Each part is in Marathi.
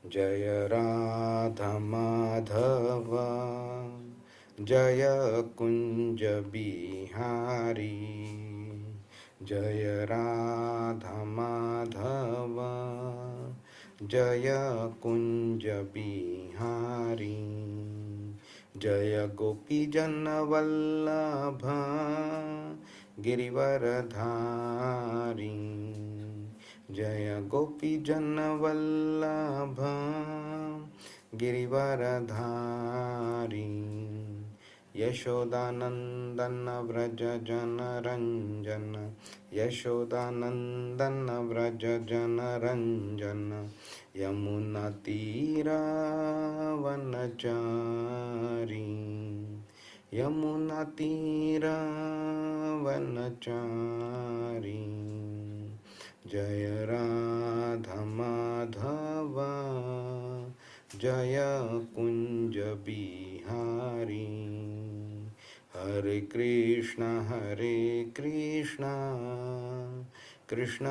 जय राधा माधव जय कुंज बिहारी। जय राधा माधव जय कुंज बिहारी। जय गोपी जन वल्लभ गिरिवरधारी। जय गोपी जन वल्लभ गिरिवरधारी। यशोदानंदन व्रज जन रंजन। यशोदानंदन व्रज जन रंजन। यमुना तीरा वनचारी। यमुना तीरा वनचारी। जय राधा माधव जय कुंज बिहारी। हरे कृष्ण कृष्ण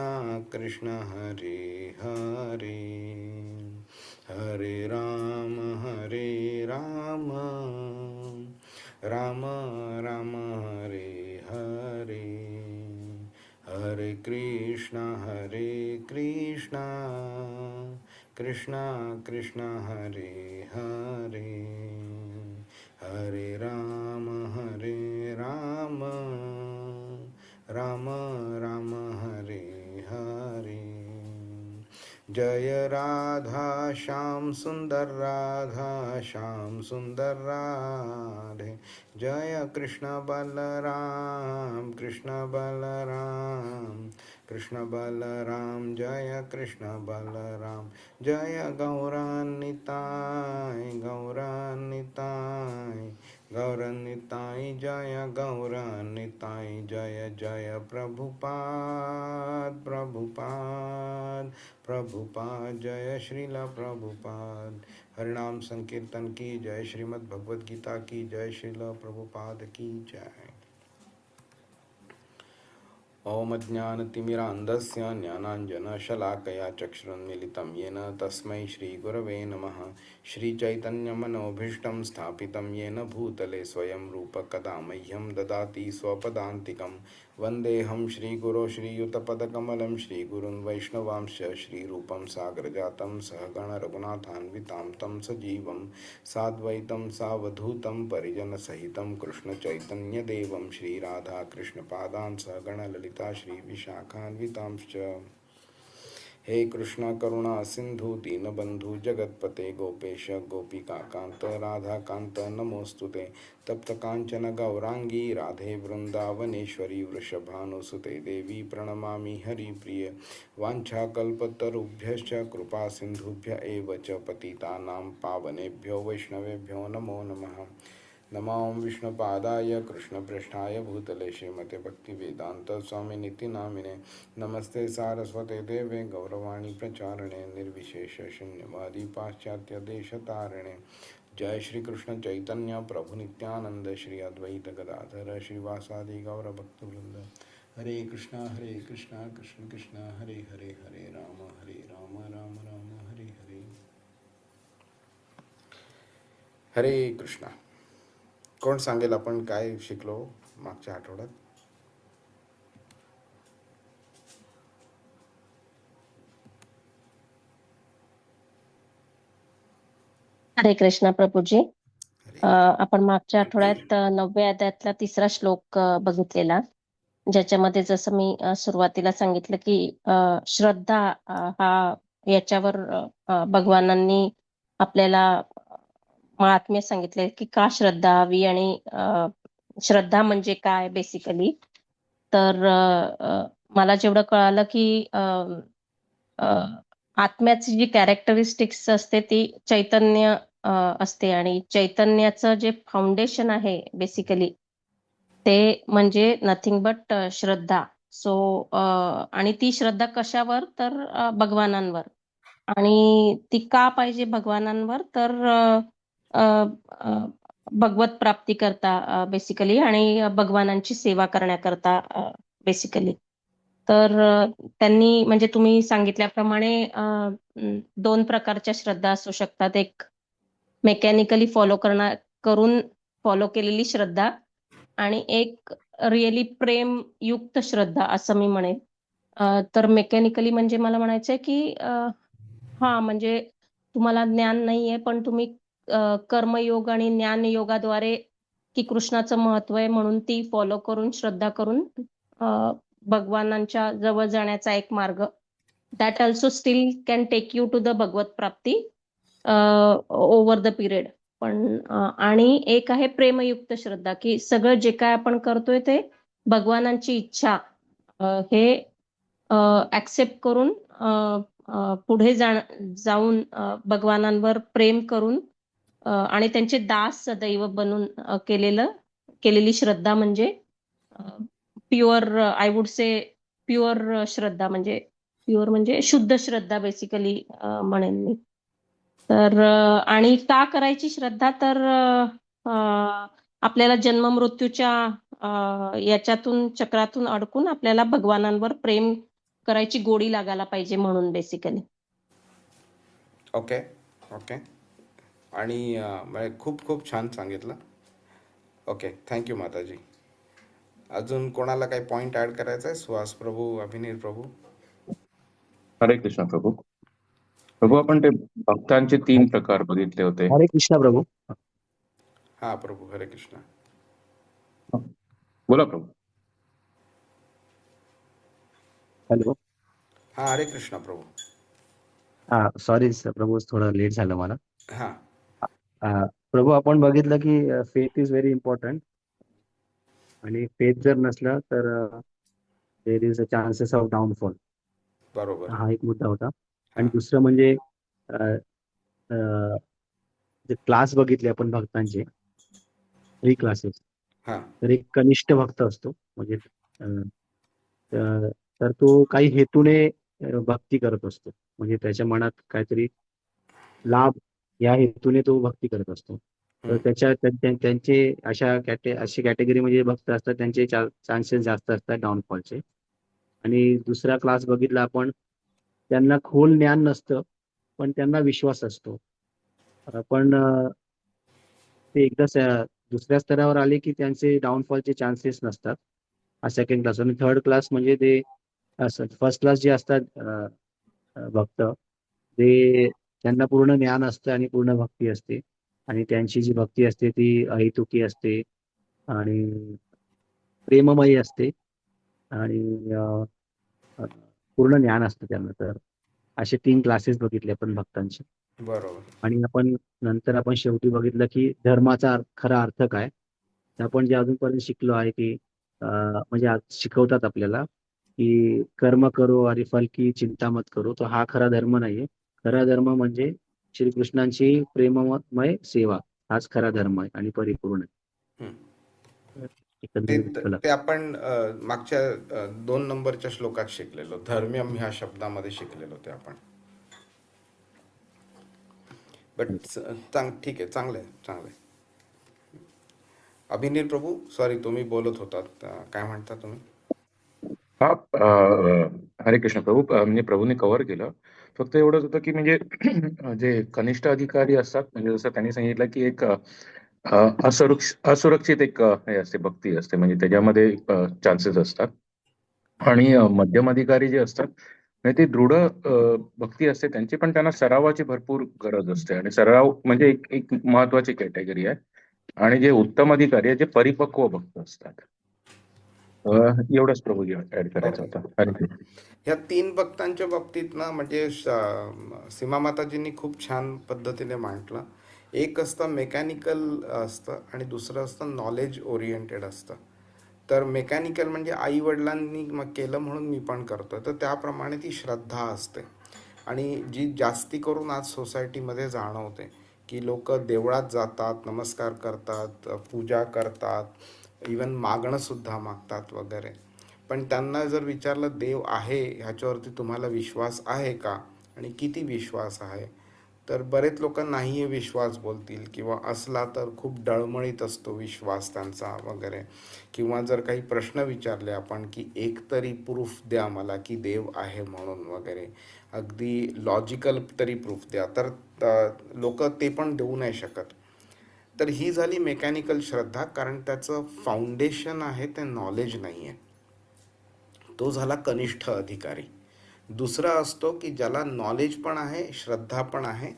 कृष्ण हरे हरे, हरे राम राम राम हरे हरे। हरे कृष्ण कृष्ण कृष्ण हरे हरे, हरे राम राम राम हरे हरे। जय राधा श्याम सुंदर राधा श्याम सुंदर राधे। जय कृष्ण बलराम कृष्ण बलराम जय कृष्ण बलराम। जय गौरानिताय गौरानिताय जय गौरानिताय। जय जय प्रभुपाद जय श्रील प्रभुपाद। हरिनाम संकीर्तन की जय, श्रीमद् भगवद गीता की जय, श्रील प्रभुपाद की जय। ओम अज्ञानतिमिरान्धस्य ज्ञानाञ्जनशलाकया चक्षुरुन्मीलितं येन तस्मै श्रीगुरवे नमः। श्रीचैतन्यमनोभीष्टं स्थापितं येन भूतले स्वयं रूप कदा मह्यं ददाति स्वपदान्तिकं। वन्देऽहं श्रीगुरो श्रीयुतपदकमलं श्रीगुरुन् वैष्णवांश्च श्रीरूपं साग्रजातं सहगण रघुनाथान्वितां तं सजीवं साद्वैतं सावधूतं परिजनसहितं कृष्णचैतन्यदेवं श्रीराधाकृष्णपादान् सहगण ललिता श्रीविशाखान्वितांश्च। हे कृष्ण करुणा सिंधु दीनबंधु जगतपते गोपेश गोपिकाकांत राधाकांत नमोस्तुते। तप्त कांचन गौरांगी राधे वृंदावनेश्वरी वृषभानुसुते देवी प्रणमामि हरिप्रिय। वाञ्छाकल्पतरुभ्यश्च कृपा सिंधुभ्य एव च पतितानां पावनेभ्यो वैष्णवेभ्यो नमो नमः। नमो विष्णुपादाय कृष्णपृष्ठाय भूतले श्रीमते भक्तिवेदांत स्वामिनिति नामिने। नमस्ते सारस्वते देवे गौरवाणी प्रचारणे निर्विशेष शून्यवादी पाश्चात्य देशतारिणे। जय श्री कृष्ण चैतन्य प्रभु नित्यानंद श्री अद्वैत गदाधर श्रीवासादि गौरभक्तवृंद। हरे कृष्णा कृष्ण कृष्ण हरे हरे, हरे राम राम राम हरे हरे। हरे कृष्णा. कोण सांगेल आपण काय शिकलो मागच्या आठवड्यात? हरे कृष्णा प्रभूजी. आपण मागच्या आठवड्यात 9व्या अध्यायातला 3रा श्लोक बघितलेला, ज्याच्यामध्ये जसं मी सुरुवातीला सांगितलं की श्रद्धा हा याच्यावर भगवानांनी आपल्याला महात्म्य सांगितले की का श्रद्धा हवी आणि श्रद्धा म्हणजे काय बेसिकली. तर मला जेवढं कळालं की आत्म्याची जी कॅरेक्टरिस्टिक्स असते ती चैतन्य असते आणि चैतन्याचं जे फाउंडेशन आहे बेसिकली ते म्हणजे नथिंग बट श्रद्धा. सो आणि ती श्रद्धा कशावर? तर भगवानांवर. आणि ती का पाहिजे भगवानांवर? तर भगवत प्राप्ती करता बेसिकली आणि भगवानांची सेवा करण्याकरता बेसिकली. तर त्यांनी म्हणजे तुम्ही सांगितल्याप्रमाणे 2 प्रकारच्या श्रद्धा असू शकतात. एक मेकॅनिकली करून फॉलो केलेली श्रद्धा आणि एक रिअली प्रेमयुक्त श्रद्धा असं मी म्हणेन. तर मेकॅनिकली म्हणजे मला म्हणायचंय की हां, म्हणजे तुम्हाला ज्ञान नाहीये, पण तुम्ही कर्मयोग आणि ज्ञानयोगाद्वारे की कृष्णाचं महत्त्व आहे म्हणून ती फॉलो करून, श्रद्धा करून भगवानांच्या जवळ जाण्याचा एक मार्ग. That also still can take you to the भगवत प्राप्ती ओव्हर द पिरियड. पण आणि एक आहे प्रेमयुक्त श्रद्धा, की सगळं जे काय आपण करतोय ते भगवानांची इच्छा हे ॲक्सेप्ट करून पुढे जाऊन भगवानांवर प्रेम करून आणि त्यांचे दास सदैव बनून केलेली श्रद्धा म्हणजे pure I would say pure श्रद्धा म्हणजे शुद्ध श्रद्धा बेसिकली म्हणेन मी. तर आणि का करायची श्रद्धा तर आपल्याला जन्म मृत्यूच्या याच्यातून चक्रातून अडकून आपल्याला भगवानांवर प्रेम करायची गोडी लागायला पाहिजे म्हणून बेसिकली. Okay okay. आणि म्हणजे खूप खूप छान सांगितलं. ओके, थँक्यू माताजी. अजून कोणाला काही पॉइंट ऍड करायचा आहे? सुहास प्रभू, अभिनील प्रभू. हरे कृष्ण प्रभू. प्रभू, आपण ते भक्तांचे 3 प्रकार बघितले होते. हरे कृष्णा प्रभू. हा प्रभू, हरे कृष्ण. बोला प्रभू. हॅलो. हा, हरे कृष्ण प्रभू. सॉरी प्रभू, थोडं लेट झालं मला. हा प्रभू, आपण बघितलं की फेथ इज व्हेरी इम्पॉर्टंट, आणि फेथ जर नसलं तर there is a chances of downfall. बरोबर. हा एक मुद्दा होता. आणि हा. दुसरं म्हणजे जे क्लास बघितले आपण भक्तांचे 3 क्लासेस. हा तर एक कनिष्ठ भक्त असतो, म्हणजे तर तो काही हेतूने भक्ती करत असतो, म्हणजे त्याच्या मनात काहीतरी लाभ या हेतूने तो भक्ती करत असतो. तर त्यांचे अशी कॅटेगरी म्हणजे भक्त असतात, त्यांचे चान्सेस जास्त असतात डाऊनफॉलचे. आणि दुसरा क्लास बघितला आपण, त्यांना खोल ज्ञान नसतं पण त्यांना विश्वास असतो. पण ते एकदा दुसऱ्या स्तरावर आले की त्यांचे डाऊनफॉलचे चान्सेस नसतात. हा सेकंड क्लास. आणि थर्ड क्लास म्हणजे ते फर्स्ट क्लास जे असतात भक्त, ते त्यांना पूर्ण ज्ञान असतं आणि पूर्ण भक्ती असते, आणि त्यांची जी भक्ती असते ती अहेतुकी असते आणि प्रेममयी असते, आणि पूर्ण ज्ञान असतं त्यांना. तर असे 3 क्लासेस बघितले आपण भक्तांचे. बरोबर. आणि नंतर आपण शेवटी बघितलं की धर्माचा खरा अर्थ काय. तर आपण जे अजूनपर्यंत शिकलो आहे की म्हणजे आज शिकवतात आपल्याला की कर्म करो आणि फल की चिंता मत करो. तो हा खरा धर्म नाहीये. खरा धर्म म्हणजे श्रीकृष्णांची प्रेममय सेवा, हाच खरा धर्म आहे आणि परिपूर्ण आहे. हम्म. तर ते एकंदरीत चला. ते आपण मागच्या 2 नंबरच्या श्लोकात शिकलेलो, धर्म्यम ह्या शब्दामध्ये शिकलेलो ते आपण. बट ठीक आहे, चांगलं आहे, चांगलं आहे. अभिनील प्रभू, सॉरी, तुम्ही बोलत होतात, काय म्हणता तुम्ही? हा, हरे कृष्ण प्रभू. म्हणजे प्रभूने कव्हर केलं. फक्त एवढंच होतं की म्हणजे जे कनिष्ठ अधिकारी असतात, म्हणजे जसं त्यांनी सांगितलं की एक असुरक्षित एक हे असते, भक्ती असते, म्हणजे त्याच्यामध्ये चान्सेस असतात. आणि मध्यम अधिकारी जे असतात, म्हणजे ती दृढ भक्ती असते त्यांची, पण त्यांना सरावाची भरपूर गरज असते, आणि सराव म्हणजे एक महत्वाची कॅटेगरी आहे. आणि जे उत्तम अधिकारी आहे, जे परिपक्व भक्त असतात. एवढंच प्रभू ऍड करायचं ओके. होतं. हरे कृष्ण. ह्या 3 भक्तांच्या बाबतीत ना, म्हणजे सीमा माताजींनी खूप छान पद्धतीने मांडलं. एक असतं मेकॅनिकल असतं आणि दुसरं असतं नॉलेज ओरिएंटेड असतं. तर मेकॅनिकल म्हणजे आई वडिलांनी मग केलं म्हणून मी पण करतो, तर त्याप्रमाणे ती श्रद्धा असते. आणि जी जास्ती करून आज सोसायटीमध्ये जाणवते की लोक देवळात जातात, नमस्कार करतात, पूजा करतात, इवन मागणंसुद्धा मागतात वगैरे. पण त्यांना जर विचारलं देव आहे ह्याच्यावरती तुम्हाला विश्वास आहे का आणि किती विश्वास आहे, तर बरेच लोक नाही विश्वास बोलतील, किंवा असला तर खूप डळमळीत असतो विश्वास त्यांचा वगैरे. किंवा जर काही प्रश्न विचारले आपण की एक तरी प्रूफ द्या मला की देव आहे म्हणून वगैरे, अगदी लॉजिकल तरी प्रूफ द्या, तर लोक ते पण देऊ नाही शकत. तर ही झाली मेकॅनिकल श्रद्धा, कारण त्याचं फाउंडेशन आहे ते नॉलेज नाही आहे. तो झाला कनिष्ठ अधिकारी. दुसरा असतो की ज्याला नॉलेज पण आहे, श्रद्धा पण आहे,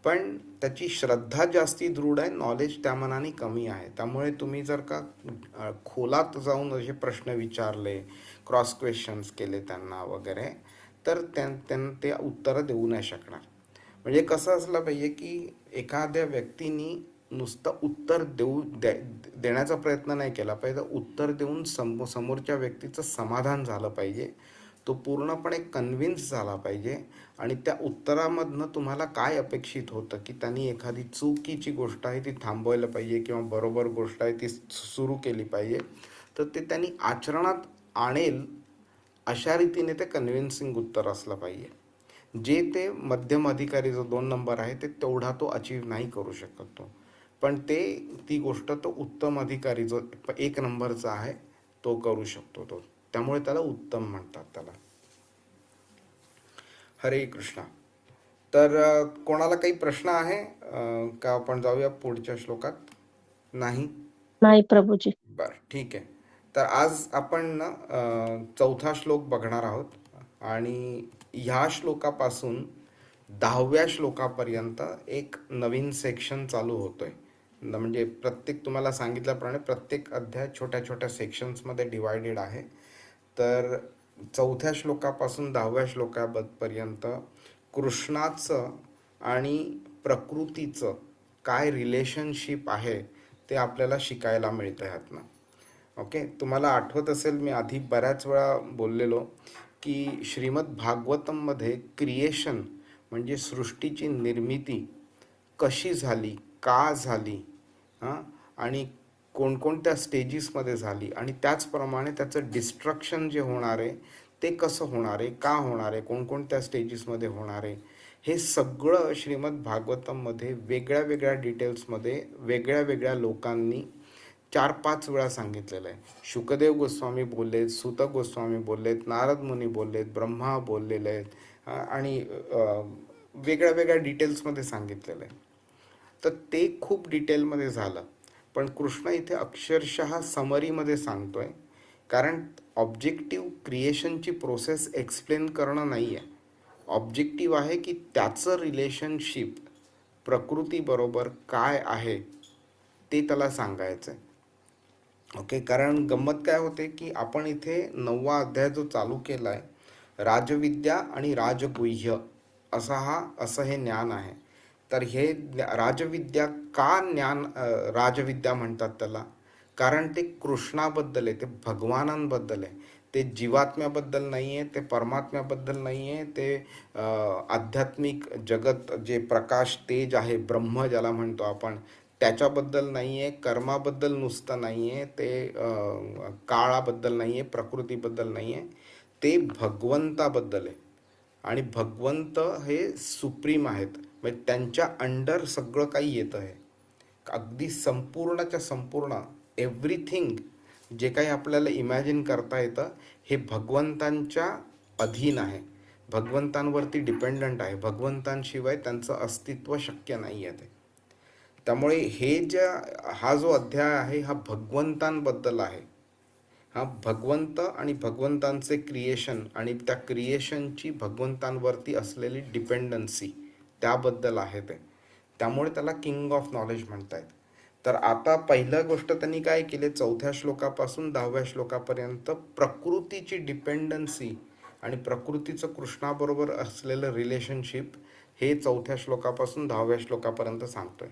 पण त्याची श्रद्धा जास्ती दृढ आहे, नॉलेज त्या मनाने कमी आहे. त्यामुळे तुम्ही जर का खोलात जाऊन असे प्रश्न विचारले, क्रॉस क्वेश्चन्स केले त्यांना वगैरे, तर त्यांना ते उत्तरं देऊ नाही शकणार. म्हणजे कसं असलं पाहिजे की एखाद्या व्यक्तीनी नुसतं उत्तर देण्याचा प्रयत्न नाही केला पाहिजे, उत्तर देऊन समोरच्या व्यक्तीचं समाधान झालं पाहिजे, तो पूर्णपणे कन्व्हिन्स झाला पाहिजे. आणि त्या उत्तरामधनं तुम्हाला काय अपेक्षित होतं की त्यांनी एखादी चुकीची गोष्ट आहे ती थांबवायला पाहिजे, किंवा बरोबर गोष्ट आहे ती सुरू केली पाहिजे, तर ते त्यांनी आचरणात आणेल अशा रीतीने ते कन्व्हिन्सिंग उत्तर असलं पाहिजे. जे ते मध्यम अधिकारी जो 2 नंबर आहे ते तेवढा तो अचीव नाही करू शकत तो, पण ती गोष्ट तो उत्तम अधिकारी जो 1 नंबरचा आहे तो करू शकतो तो. त्यामुळे त्याला उत्तम म्हणतात त्याला. हरे कृष्णा. तर कोणाला काही प्रश्न आहे का? आपण जाऊया पुढच्या श्लोकात. नाही प्रभूजी. बरं, ठीक आहे. तर आज आपण ना 4था श्लोक बघणार आहोत, आणि ह्या श्लोकापासून 10व्या श्लोकापर्यंत एक नवीन सेक्शन चालू होतोय. म्हणजे प्रत्येक, तुम्हाला सांगितल्याप्रमाणे प्रत्येक अध्याय छोट्या छोट्या सेक्शन्समध्ये डिवायडेड आहे. तर 4थ्या श्लोकापासून 10व्या श्लोकापर्यंत कृष्णाचं आणि प्रकृतीचं काय रिलेशनशिप आहे ते आपल्याला शिकायला मिळतं ह्यातनं. ओके, तुम्हाला आठवत असेल मी आधी बऱ्याच वेळा बोललेलो की श्रीमद भागवतममध्ये क्रिएशन म्हणजे सृष्टीची निर्मिती कशी झाली, का झाली, आणि कोणकोणत्या स्टेजेसमध्ये झाली, आणि त्याचप्रमाणे त्याचं डिस्ट्रक्शन जे होणार आहे ते कसं होणार आहे, का होणार आहे, कोणकोणत्या स्टेजेसमध्ये होणार आहे, हे सगळं श्रीमद भागवतममध्ये वेगळ्या वेगळ्या डिटेल्समध्ये वेगळ्या वेगळ्या लोकांनी 4-5 वेळा सांगितलेलं आहे. शुकदेव गोस्वामी बोललेत, सूत गोस्वामी बोललेत, नारद मुनी बोललेत, ब्रह्मा बोललेले आहेत, आणि वेगळ्या वेगळ्या डिटेल्समध्ये सांगितलेलं आहे. तर ते खूप डिटेलमध्ये झालं, पण कृष्ण इथे अक्षरशः समरीमध्ये सांगतोय, कारण ऑब्जेक्टिव्ह क्रिएशनची प्रोसेस एक्सप्लेन करणं नाही आहे. ऑब्जेक्टिव्ह आहे की त्याचं रिलेशनशिप प्रकृतीबरोबर काय आहे ते त्याला सांगायचं आहे. ओके, कारण गंमत काय होते की आपण इथे 9वा अध्याय जो चालू केला आहे, राजविद्या आणि राजगुह्य असं हे ज्ञान आहे. तर हे राजविद्या का राजविद्या म्हणतात त्याला, कारण ते कृष्णाबद्दल आहे, ते भगवानांबद्दल आहे, ते जीवात्म्याबद्दल नाही आहे, ते परमात्म्याबद्दल नाही आहे, ते आध्यात्मिक जगत जे प्रकाश तेज आहे, ब्रह्म ज्याला म्हणतो आपण, त्याच्याबद्दल नाही आहे, कर्माबद्दल नुसतं नाही आहे, ते काळाबद्दल नाही आहे, प्रकृतीबद्दल नाही आहे, ते भगवंताबद्दल आहे. आणि भगवंत हे सुप्रीम आहेत, म्हणजे त्यांच्या अंडर सगळं काही येतं आहे. अगदी संपूर्णच्या संपूर्ण एव्हरीथिंग जे काही आपल्याला इमॅजिन करता येतं हे भगवंतांच्या अधीन आहे, भगवंतांवरती डिपेंडंट आहे, भगवंतांशिवाय त्यांचं अस्तित्व शक्य नाही आहे. त्यामुळे हा जो अध्याय आहे हा भगवंतांबद्दल आहे. हा भगवंत आणि भगवंतांचे क्रिएशन आणि त्या क्रिएशनची भगवंतांवरती असलेली डिपेंडन्सी त्याबद्दल आहे ते. त्यामुळे त्याला किंग ऑफ नॉलेज म्हणतायत. तर आता पहिलं गोष्ट त्यांनी काय केले, 4थ्या श्लोकापासून 10व्या श्लोकापर्यंत प्रकृतीची डिपेंडन्सी आणि प्रकृतीचं कृष्णाबरोबर असलेलं रिलेशनशिप हे 4थ्या श्लोकापासून 10व्या श्लोकापर्यंत सांगतोय.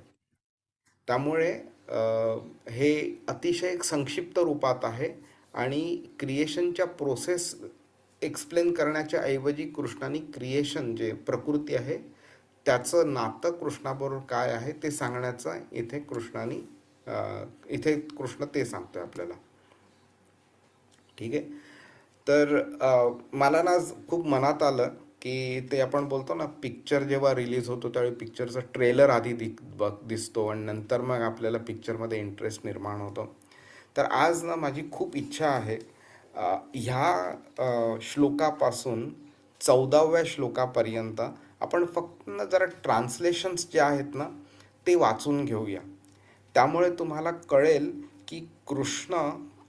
त्यामुळे हे अतिशय संक्षिप्त रूपात आहे, आणि क्रिएशनच्या प्रोसेस एक्सप्लेन करण्याच्या ऐवजी कृष्णाने क्रिएशन जे प्रकृती आहे त्याचं नातं कृष्णाबरोबर काय आहे ते सांगण्याचा इथे कृष्ण ते सांगतोय आपल्याला. ठीक आहे. तर मला ना खूप मनात आलं की ते आपण बोलतो ना, पिक्चर जेव्हा रिलीज होतो त्यावेळी पिक्चरचा ट्रेलर आधी दिसतो आणि नंतर मग आपल्याला पिक्चरमध्ये इंटरेस्ट निर्माण होतो. तर आज ना माझी खूप इच्छा आहे ह्या श्लोकापासून 14व्या श्लोकापर्यंत आपण फक्त ना जरा ट्रान्सलेशन्स जे आहेत ना ते वाचून घेऊया. त्यामुळे तुम्हाला कळेल की कृष्ण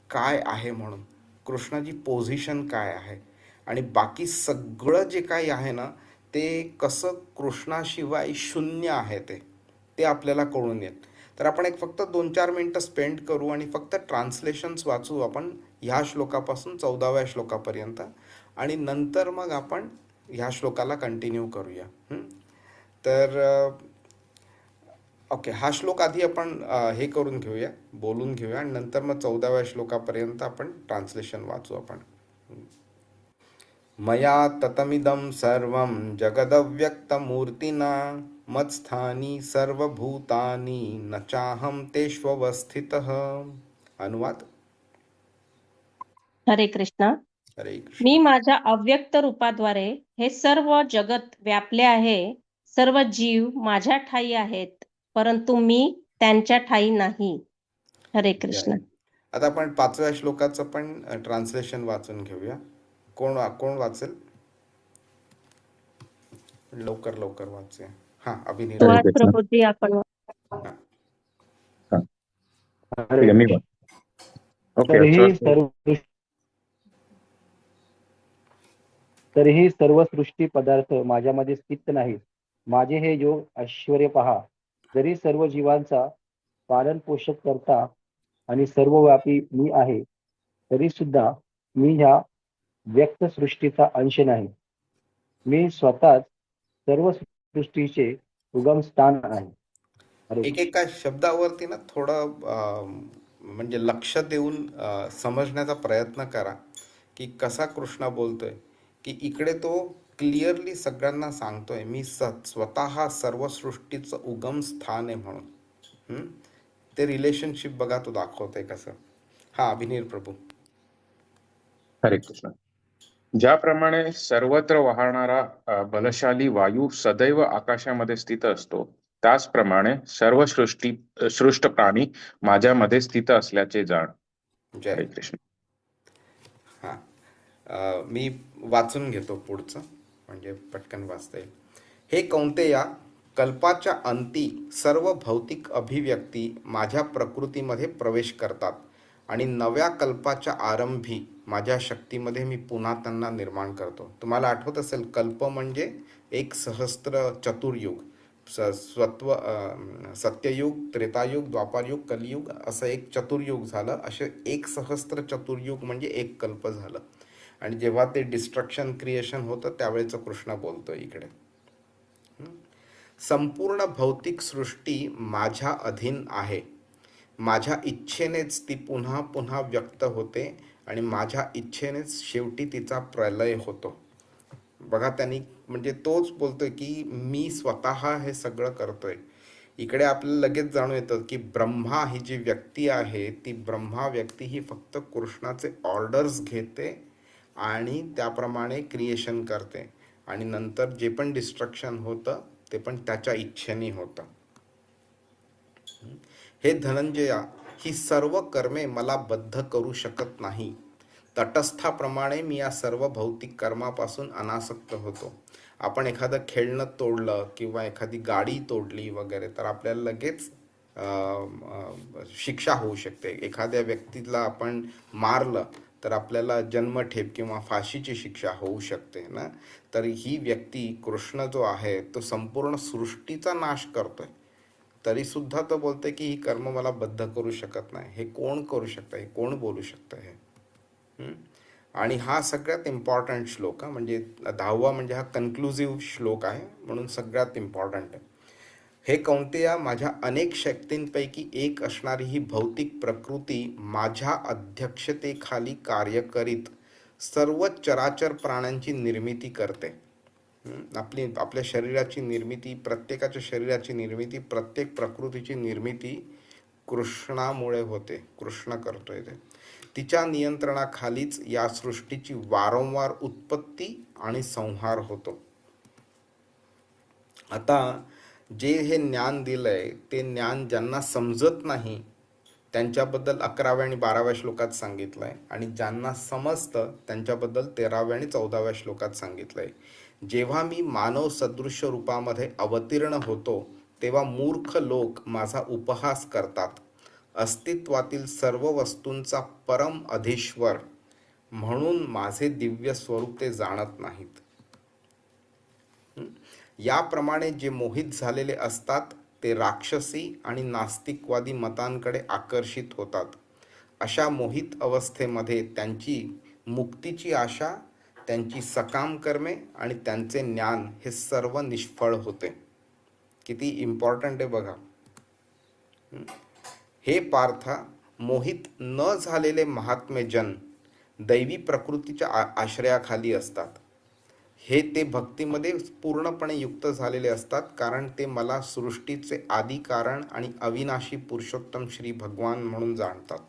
काय आहे म्हणून, कृष्णाची पोझिशन काय आहे आणि बाकी सगळं जे काही आहे ना ते कसं कृष्णाशिवाय शून्य आहे ते आपल्याला कळून येईल. तर आपण एक फक्त 2-4 मिनटं स्पेंड करू आणि फक्त ट्रान्सलेशन्स वाचू आपण ह्या श्लोकापासून 14व्या श्लोकापर्यंत आणि नंतर मग आपण ह्या श्लोकाला कंटिन्यू करूया. तर ओके, हा श्लोक आधी आपण हे करून घेऊया, बोलून घेऊया आणि नंतर मग 14व्या श्लोकापर्यंत आपण ट्रान्सलेशन वाचू आपण. मया ततमिदं सर्वं जगदव्यक्तमूर्तिना मत्स्थानी सर्वभूतानि न चाहं तेष्वस्थितः. अनुवाद. हरे कृष्णा. हरे मी कृष्ण. माझ्या अव्यक्त रूपाद्वारे हे सर्व जगत व्यापले आहे. सर्व जीव माझ्या ठायी आहेत, परंतु मी त्यांच्या ठायी नाही. हरे कृष्ण. आता आपण 5व्या श्लोकाचं पण ट्रान्सलेशन वाचून घेऊया. कोण वाचेल? लवकर लवकर वाचूया. हा, अभिनीत. हरे सुहास कृष्ण. प्रभूजी आपण हा. हा, हरे ठीक आहे, मी कृष्ण. ओके. तरीही सर्व सृष्टी पदार्थ माझ्यामध्ये स्थित नाहीत. माझे हे योग ऐश्वर्य पहा. जरी सर्व जीवांचा पालन पोषक करता आणि सर्वव्यापी मी आहे, तरी सुद्धा मी ह्या व्यक्त सृष्टीचा अंश नाही. मी स्वतःच सर्व सृष्टीचे उगम स्थान आहे. हरे कृष्ण. एकेका शब्दावरती ना थोडं म्हणजे लक्ष देऊन समजण्याचा प्रयत्न करा की कसा कृष्ण बोलतोय. की इकडे तो क्लिअरली सगळ्यांना सांगतोय मी स्वतः सर्व सृष्टीचं उगम स्थान आहे म्हणून. ते रिलेशनशिप बघा तो दाखवतोय कसं. हा, अभिनीत प्रभू. हरे कृष्ण. ज्याप्रमाणे सर्वत्र वाहणारा बलशाली वायू सदैव आकाशामध्ये स्थित असतो, त्याचप्रमाणे सर्व सृष्ट प्राणी माझ्यामध्ये स्थित असल्याचे जाण. जय. हरे कृष्ण. हां, मी वाचून घेतो पुढचं म्हणजे पटकन वाचता येईल. हे कौंतेया, कल्पाच्या अंती सर्व भौतिक अभिव्यक्ती माझ्या प्रकृतीमध्ये प्रवेश करतात आणि नव्या कल्पाच्या आरंभी माझ्या शक्तीमध्ये मी पुन्हा त्यांना निर्माण करतो. तुम्हाला आठवत असेल, कल्प म्हणजे एक सहस्त्र चतुर्युग. सत्ययुग, त्रेतायुग, द्वापारयुग, कलियुग असं एक चतुर्युग झालं. असे एक सहस्त्र चतुर्युग म्हणजे एक कल्प झालं. आणि जेव्हा ते डिस्ट्रक्शन क्रिएशन होतं त्यावेळेचं कृष्ण बोलतो इकडे. संपूर्ण भौतिक सृष्टी माझ्या अधीन आहे. माझ्या इच्छेनेच ती पुन्हा पुन्हा व्यक्त होते आणि माझ्या इच्छेनेच शेवटी तिचा प्रलय होतो. बघा, त्यांनी म्हणजे तोच बोलतोय की मी स्वतः हे सगळं करतोय. इकडे आपल्याला लगेच जाणून येतं की ब्रह्मा ही जी व्यक्ती आहे ती ब्रह्मा व्यक्ती ही फक्त कृष्णाचे ऑर्डर्स घेते आणि त्याप्रमाणे क्रिएशन करते आणि नंतर जे पण डिस्ट्रक्शन होतं ते पण त्याच्या इच्छेने होतं. हे धनंजया, ही सर्व कर्मे मला बद्ध करू शकत नाही. तटस्थाप्रमाणे मी या सर्व भौतिक कर्मापासून अनासक्त होतो. आपण एखादं खेळणं तोडलं किंवा एखादी गाडी तोडली वगैरे तर आपल्याला लगेच शिक्षा होऊ शकते. एखाद्या व्यक्तीला आपण मारलं तर आपल्याला जन्मठेप किंवा फाशीची शिक्षा होऊ शकते ना. तर ही व्यक्ती कृष्ण जो आहे तो संपूर्ण सृष्टीचा नाश करतोय, तरीसुद्धा तो बोलतोय की ही कर्म मला बद्ध करू शकत नाही. हे कोण करू शकतं? हे कोण बोलू शकतं हे? आणि हा सगळ्यात इम्पॉर्टंट श्लोक म्हणजे 10वा म्हणजे हा कन्क्लुझिव्ह श्लोक आहे म्हणून सगळ्यात इम्पॉर्टंट आहे. हे कौंतेया, माझ्या अनेक शक्तींपैकी एक असणारी ही भौतिक प्रकृती माझ्या अध्यक्षतेखाली कार्य करीत सर्व चराचर प्राण्यांची निर्मिती करते. आपल्या शरीराची निर्मिती, प्रत्येकाच्या शरीराची निर्मिती, प्रत्येक प्रकृतीची निर्मिती कृष्णामुळे होते. कृष्ण करतोय ते. तिच्या नियंत्रणाखालीच या सृष्टीची वारंवार उत्पत्ती आणि संहार होतो. आता जे हे ज्ञान दिलंय ते ज्ञान ज्यांना समजत नाही त्यांच्याबद्दल 11व्या आणि 12व्या श्लोकात सांगितलंय, आणि ज्यांना समजतं त्यांच्याबद्दल 13व्या आणि 14व्या श्लोकात सांगितलंय. जेव्हा मी मानव सदृश्य रूपामध्ये अवतीर्ण होतो तेव्हा मूर्ख लोक माझा उपहास करतात. अस्तित्वातील सर्व वस्तूंचा परम अधीश्वर म्हणून माझे दिव्य स्वरूप ते जाणत नाहीत. याप्रमाणे जे मोहित झालेले असतात ते राक्षसी आणि नास्तिकवादी मतांकडे आकर्षित होतात. अशा मोहित अवस्थेमध्ये त्यांची मुक्तीची आशा, त्यांची सकाम कर्मे आणि त्यांचे ज्ञान हे सर्व निष्फळ होते. किती इम्पॉर्टंट आहे बघा. हे पार्था, मोहित न झालेले महात्मे जन दैवी प्रकृतीच्या आश्रयाखाली असतात. हे ते भक्तीमध्ये पूर्णपणे युक्त झालेले असतात, कारण ते मला सृष्टीचे आदी कारण आणि अविनाशी पुरुषोत्तम श्री भगवान म्हणून जाणतात.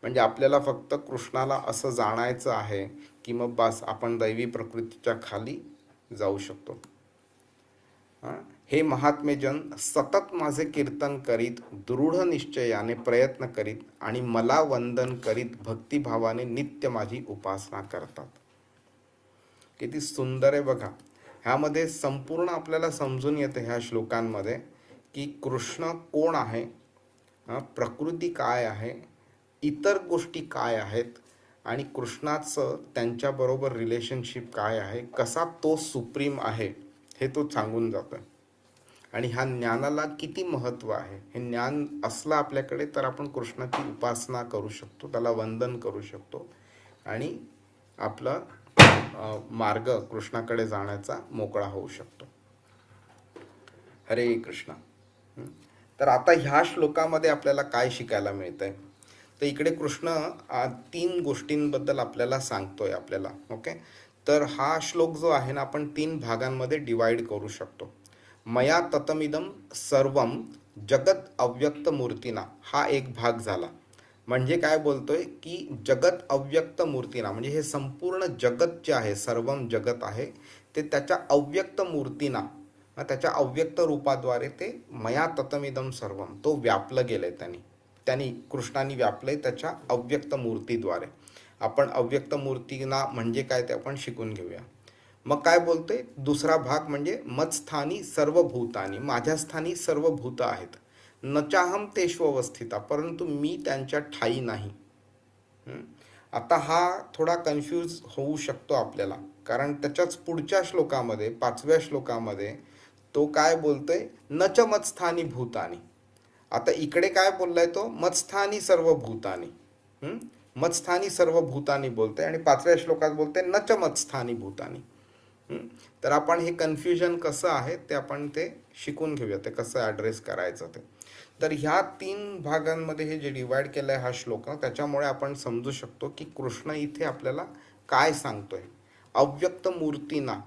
म्हणजे आपल्याला फक्त कृष्णाला असं जाणायचं आहे की मग बस आपण दैवी प्रकृतीच्या खाली जाऊ शकतो. हे महात्मेजन सतत माझे कीर्तन करीत, दृढ निश्चयाने प्रयत्न करीत आणि मला वंदन करीत भक्तिभावाने नित्य माझी उपासना करतात. किती सुंदर आहे बघा. ह्यामध्ये संपूर्ण आपल्याला समजून येतं ह्या श्लोकांमध्ये की कृष्ण कोण आहे, प्रकृती काय आहे, इतर गोष्टी काय आहेत, आणि कृष्णाचं त्यांच्याबरोबर रिलेशनशिप काय आहे, कसा तो सुप्रीम आहे हे तो सांगून जातोय. आणि ह्या ज्ञानाला किती महत्त्व आहे. हे ज्ञान असलं आपल्याकडे तर आपण कृष्णाची उपासना करू शकतो, त्याला वंदन करू शकतो आणि आपला मार्ग कृष्णाकडे जाण्याचा मोकळा होऊ शकतो. हरे कृष्ण. तर आता ह्या श्लोकामध्ये आपल्याला काय शिकायला मिळतंय, तर इकडे कृष्ण 3 गोष्टींबद्दल आपल्याला सांगतोय आपल्याला. ओके, तर हा श्लोक जो आहे ना आपण 3 भागांमध्ये डिवाइड करू शकतो. मया ततमिदम सर्वम जगत अव्यक्त मूर्तीना हा एक भाग झाला. म्हणजे काय बोलतोय की जगत अव्यक्त मूर्तीना म्हणजे हे संपूर्ण जगत जे आहे, सर्वम जगत आहे ते त्याच्या अव्यक्त मूर्तीना, त्याच्या अव्यक्त रूपाद्वारे ते मया ततमिदम सर्वम तो व्यापलं गेलंय. त्यांनी कृष्णाने व्यापलंय त्याच्या अव्यक्त मूर्तीद्वारे. आपण अव्यक्त मूर्तीना म्हणजे काय ते आपण शिकून घेऊया. मग काय बोलतोय दुसरा भाग म्हणजे मत्स्थानी सर्व भूतानी, माझ्या स्थानी सर्व भूत आहेत. न चाहम तेष्वस्थिता, परंतु मी त्यांच्या ठाई नाही. आता हा थोडा कन्फ्यूज होऊ शकतो आपल्याला, कारण त्याच्याच पुढच्या श्लोकामध्ये 5व्या श्लोकामध्ये तो काय बोलतोय न च मत्स्थानी भूतानी. आता इकडे काय बोललाय तो मत्स्थानी सर्व भूतानी, मत्स्थानी सर्व भूतानी बोलतोय आणि 5व्या श्लोकात बोलतोय न च मत्स्थानी भूतानी. तर आपण हे कन्फ्युजन कसं आहे ते आपण ते शिकून घेऊया, ते कसं ॲड्रेस करायचं ते. तर ह्या 3 भागांमध्ये हे जे डिवाइड केलं आहे हा श्लोक, त्याच्यामुळे आपण समजू शकतो की कृष्ण इथे आपल्याला काय सांगतोय. अव्यक्त मूर्तीना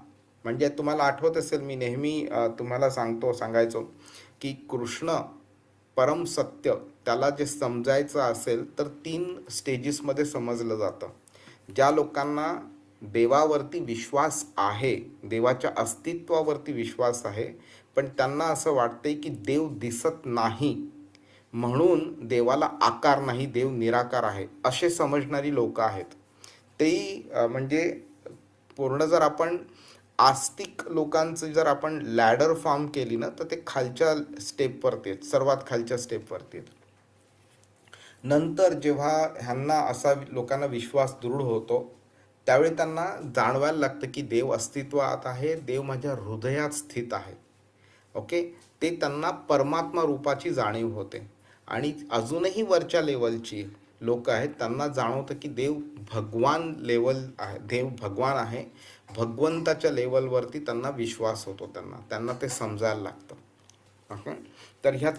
म्हणजे तुम्हाला आठवत असेल मी नेहमी तुम्हाला सांगायचो की कृष्ण परम सत्य त्याला जे समजायचं असेल तर 3 स्टेजेसमध्ये समजलं जातं. ज्या लोकांना देवावरती विश्वास आहे, देवाच्या अस्तित्वावरती विश्वास आहे, पण त्यांना असं वाटतंय की देव दिसत नाही म्हणून देवाला आकार नाही, देव निराकार आहे, असे समजणारी लोक आहेत. तेही म्हणजे पूर्ण जर आपण आस्तिक लोकांचं जर आपण लॅडर फॉर्म केली ना तर ते खालच्या स्टेपवरती आहेत, सर्वात खालच्या स्टेपवरती आहेत. नंतर जेव्हा ह्यांना असा लोकांना विश्वास दृढ होतो त्यावेळी त्यांना जाणवायला लागतं की देव अस्तित्वात आहे, देव माझ्या हृदयात स्थित आहे. ओके, ते त्यांना परमात्मा रूपाची जाणीव होते. आणि अजूनही वरच्या लेवलची लोक आहेत त्यांना जाणवतं की देव भगवान लेवल आहे, देव भगवान आहे, भगवंताच्या लेवलवरती त्यांना विश्वास होतो, त्यांना ते समजायला लागतं. ओके, तर ह्या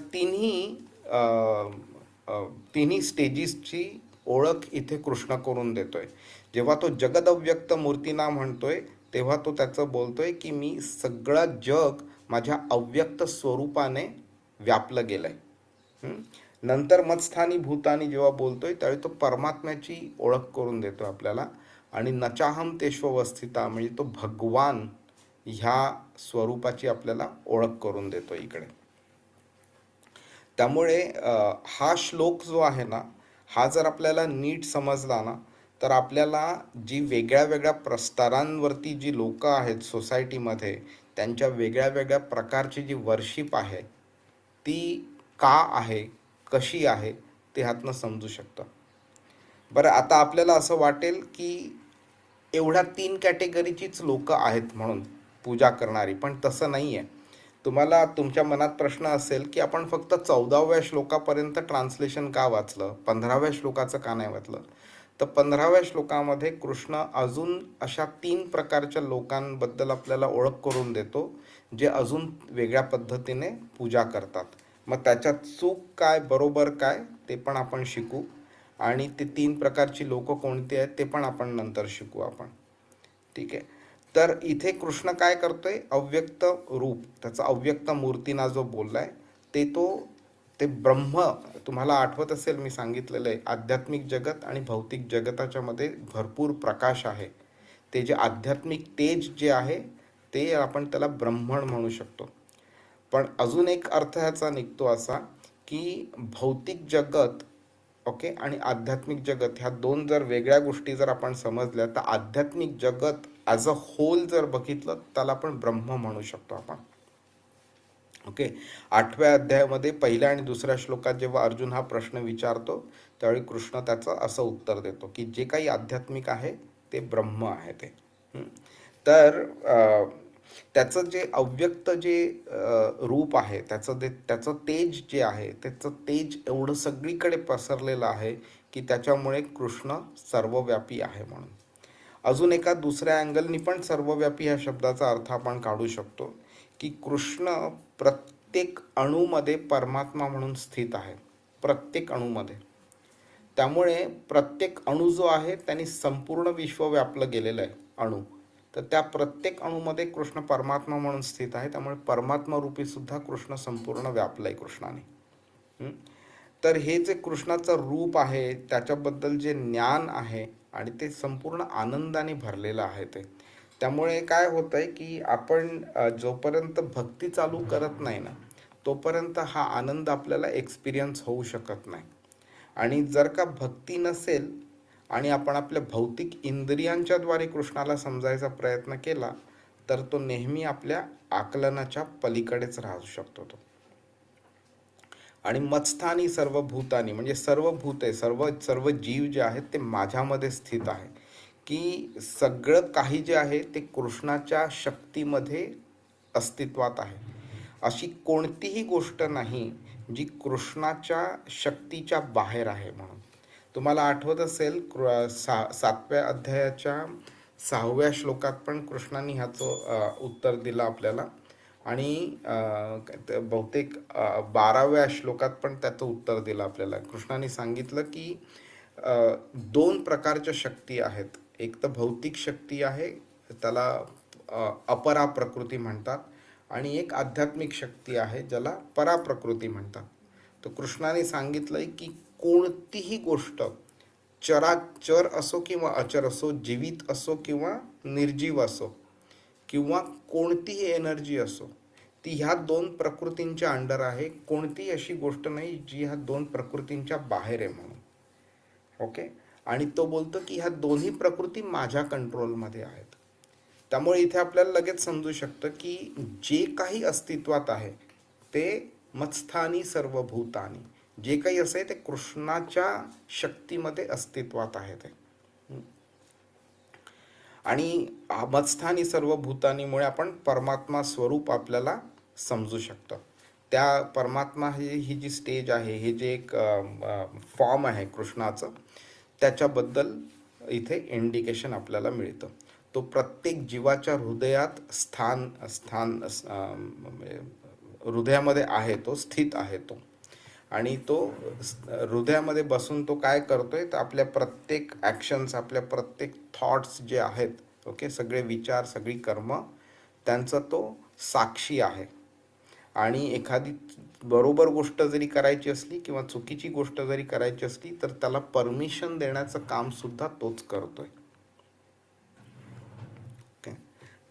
तिन्ही स्टेजेसची ओळख इथे कृष्ण करून देतोय. जेव्हा तो जगद अव्यक्त मूर्तीना म्हणतोय तेव्हा तो त्याचं बोलतोय की मी सगळं जग माझ्या अव्यक्त स्वरूपाने व्यापलं गेलंय. नंतर मत्स्थानी भूतानी जेव्हा बोलतोय त्यावेळी तो परमात्म्याची ओळख करून देतो आपल्याला, आणि नचाहम तेष्वस्थिता म्हणजे तो भगवान ह्या स्वरूपाची आपल्याला ओळख करून देतो इकडे. त्यामुळे हा श्लोक जो आहे ना, हा जर आपल्याला नीट समजला ना, तर आपल्याला जी वेगळ्या वेगळ्या प्रस्तरांवरती जी लोक आहेत सोसायटीमध्ये, त्यांच्या वेगळ्या वेगळ्या प्रकारची जी वर्शिप आहे ती का आहे, कशी आहे, ते ह्यातनं समजू शकतं. बरं, आता आपल्याला असं वाटेल की एवढ्या 3 कॅटेगरीचीच लोक आहेत म्हणून पूजा करणारी, पण तसं नाही आहे. तुम्हाला तुमच्या मनात प्रश्न असेल की आपण फक्त 14व्या श्लोकापर्यंत ट्रान्सलेशन का वाचलं, 15व्या श्लोकाचं का नाही वाचलं? तर 15व्या श्लोकामध्ये कृष्ण अजून अशा 3 प्रकारच्या लोकांबद्दल आपल्याला ओळख करून देतो, जे अजून वेगळ्या पद्धतीने पूजा करतात. मग त्याच्यात चूक काय, बरोबर काय, ते पण आपण शिकू, आणि ते 3 प्रकारची लोक कोणती आहेत ते पण आपण नंतर शिकू आपण. ठीक आहे. तर इथे कृष्ण काय करतोय, अव्यक्त रूप, त्याचा अव्यक्त मूर्तीना जो बोललाय ते ब्रह्म. तुम्हाला आठवत असेल मी सांगितलेलं आहे, आध्यात्मिक जगत आणि भौतिक जगताच्या मध्ये भरपूर प्रकाश आहे. ते जे आध्यात्मिक तेज जे आहे ते आपण त्याला ब्रह्मण म्हणू शकतो. पण अजून एक अर्थ ह्याचा निघतो असा की भौतिक जगत ओके आणि आध्यात्मिक जगत ह्या 2 जर वेगळ्या गोष्टी जर आपण समजल्या, तर आध्यात्मिक जगत ॲज अ होल जर बघितलं त्याला आपण ब्रह्म म्हणू शकतो आपण. ओके. 8व्या अध्यायामध्ये 1ल्या आणि 2ऱ्या श्लोकात जेव्हा अर्जुन हा प्रश्न विचारतो त्यावेळी कृष्ण त्याचं असं उत्तर देतो की जे काही आध्यात्मिक आहे ते ब्रह्म आहे ते. तर त्याचं जे अव्यक्त जे रूप आहे, त्याचं तेज जे आहे, त्याचं तेज एवढं सगळीकडे पसरलेलं आहे की त्याच्यामुळे कृष्ण सर्वव्यापी आहे म्हणून. अजून एका दुसऱ्या अँगलनी पण सर्वव्यापी ह्या शब्दाचा अर्थ आपण काढू शकतो की कृष्ण प्रत्येक अणूमध्ये परमात्मा म्हणून स्थित आहे, प्रत्येक अणूमध्ये. त्यामुळे प्रत्येक अणू जो आहे त्यांनी संपूर्ण विश्व व्यापलं गेलेलं आहे अणू. तर त्या प्रत्येक अणूमध्ये कृष्ण परमात्मा म्हणून स्थित आहे. त्यामुळे परमात्मा रूपी सुद्धा कृष्ण संपूर्ण व्यापलं आहे कृष्णाने. तर हे जे कृष्णाचं रूप आहे त्याच्याबद्दल जे ज्ञान आहे आणि ते संपूर्ण आनंदाने भरलेलं आहे ते. त्यामुळे काय होतं आहे की आपण जोपर्यंत भक्ती चालू करत नाही ना, तोपर्यंत हा आनंद आपल्याला एक्सपिरियन्स होऊ शकत नाही. आणि जर का भक्ती नसेल आणि आपण आपल्या भौतिक इंद्रियांच्या द्वारे कृष्णाला समजायचा प्रयत्न केला तर तो नेहमी आपल्या आकलनाच्या पलीकडेच राहू शकतो तो. आणि मत्स्थानी सर्व भूतानी म्हणजे सर्व भूते, सर्व जीव जे आहेत ते माझ्यामध्ये स्थित आहे, की सगळं काही जे आहे ते कृष्णाच्या शक्तीमध्ये अस्तित्वात आहे. अशी कोणतीही गोष्ट नाही जी कृष्णाच्या शक्तीच्या बाहेर आहे म्हणून. तुम्हाला आठवत असेल 7व्या अध्यायाच्या 6व्या श्लोकात पण कृष्णाने ह्याचं उत्तर दिलं आपल्याला, आणि बहुतेक 12व्या श्लोकात पण त्याचं उत्तर दिलं आपल्याला. कृष्णाने सांगितलं की 2 प्रकारच्या शक्ती आहेत. एक तर भौतिक शक्ती आहे, त्याला अपरा प्रकृती म्हणतात, आणि एक आध्यात्मिक शक्ती आहे ज्याला पराप्रकृती म्हणतात. तर कृष्णाने सांगितलंय की कोणतीही गोष्ट चराचर असो किंवा अचर असो, जीवित असो किंवा निर्जीव असो, किंवा कोणतीही एनर्जी असो, ती ह्या 2 प्रकृतींच्या अंडर आहे. कोणतीही अशी गोष्ट नाही जी ह्या 2 प्रकृतींच्या बाहेर आहे म्हणून. ओके. आणि तो बोलतो की ह्या दोन्ही प्रकृती माझ्या कंट्रोलमध्ये आहेत. त्यामुळे इथे आपल्याला लगेच समजू शकतं की जे काही अस्तित्वात आहे ते मत्स्थानी सर्व भूतानी, जे काही असे ते कृष्णाच्या शक्तीमध्ये अस्तित्वात आहे ते. आणि मत्स्थानी सर्व भूतानीमुळे आपण परमात्मा स्वरूप आपल्याला समजू शकतं. त्या परमात्मा ही जी स्टेज आहे, हे जे एक फॉर्म आहे कृष्णाचं, त्याच्याबद्दल इथे इंडिकेशन आपल्याला मिळतं. तो प्रत्येक जीवाच्या हृदयात हृदयामध्ये आहे, तो स्थित आहे तो. आणि तो हृदयामध्ये बसून तो काय करतोय, तर आपल्या प्रत्येक ॲक्शन्स, आपल्या प्रत्येक थॉट्स जे आहेत, ओके, सगळे विचार, सगळी कर्म, त्यांचा तो साक्षी आहे. आणि एखादी बरोबर गोष्ट जरी करायची असली किंवा चुकीची गोष्ट जरी करायची असली तर त्याला परमिशन देण्याचं काम सुद्धा तोच करतोय. ओके,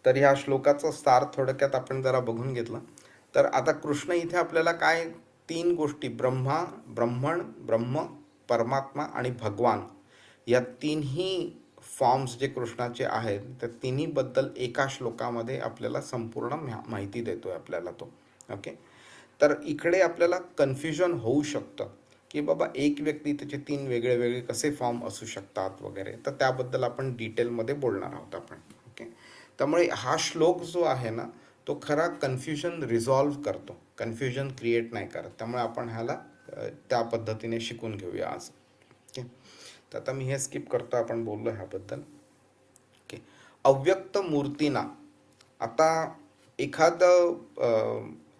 तर ह्या श्लोकाचं सार थोडक्यात आपण जरा बघून घेतलं. तर आता कृष्ण इथे आपल्याला काय 3 गोष्टी ब्रह्मण, ब्रह्म, परमात्मा आणि भगवान या 3ही फॉर्म्स जे कृष्णाचे आहेत त्या तिन्हीबद्दल एका श्लोकामध्ये आपल्याला संपूर्ण माहिती देतोय आपल्याला तो. ओके, तर इकडे आपल्याला कन्फ्युजन होऊ शकतं की बाबा एक व्यक्ती त्याचे 3 वेगळे वेगळे कसे फॉर्म असू शकतात वगैरे, तर त्याबद्दल आपण डिटेलमध्ये बोलणार आहोत आपण. ओके, त्यामुळे हा श्लोक जो आहे ना तो खरा कन्फ्युजन रिझॉल्व्ह करतो, कन्फ्युजन क्रिएट नाही करत. त्यामुळे आपण ह्याला त्या पद्धतीने शिकून घेऊया आज. ओके, तर आता मी हे स्किप करतो, आपण बोललो ह्याबद्दल. ओके, अव्यक्त मूर्तीना. आता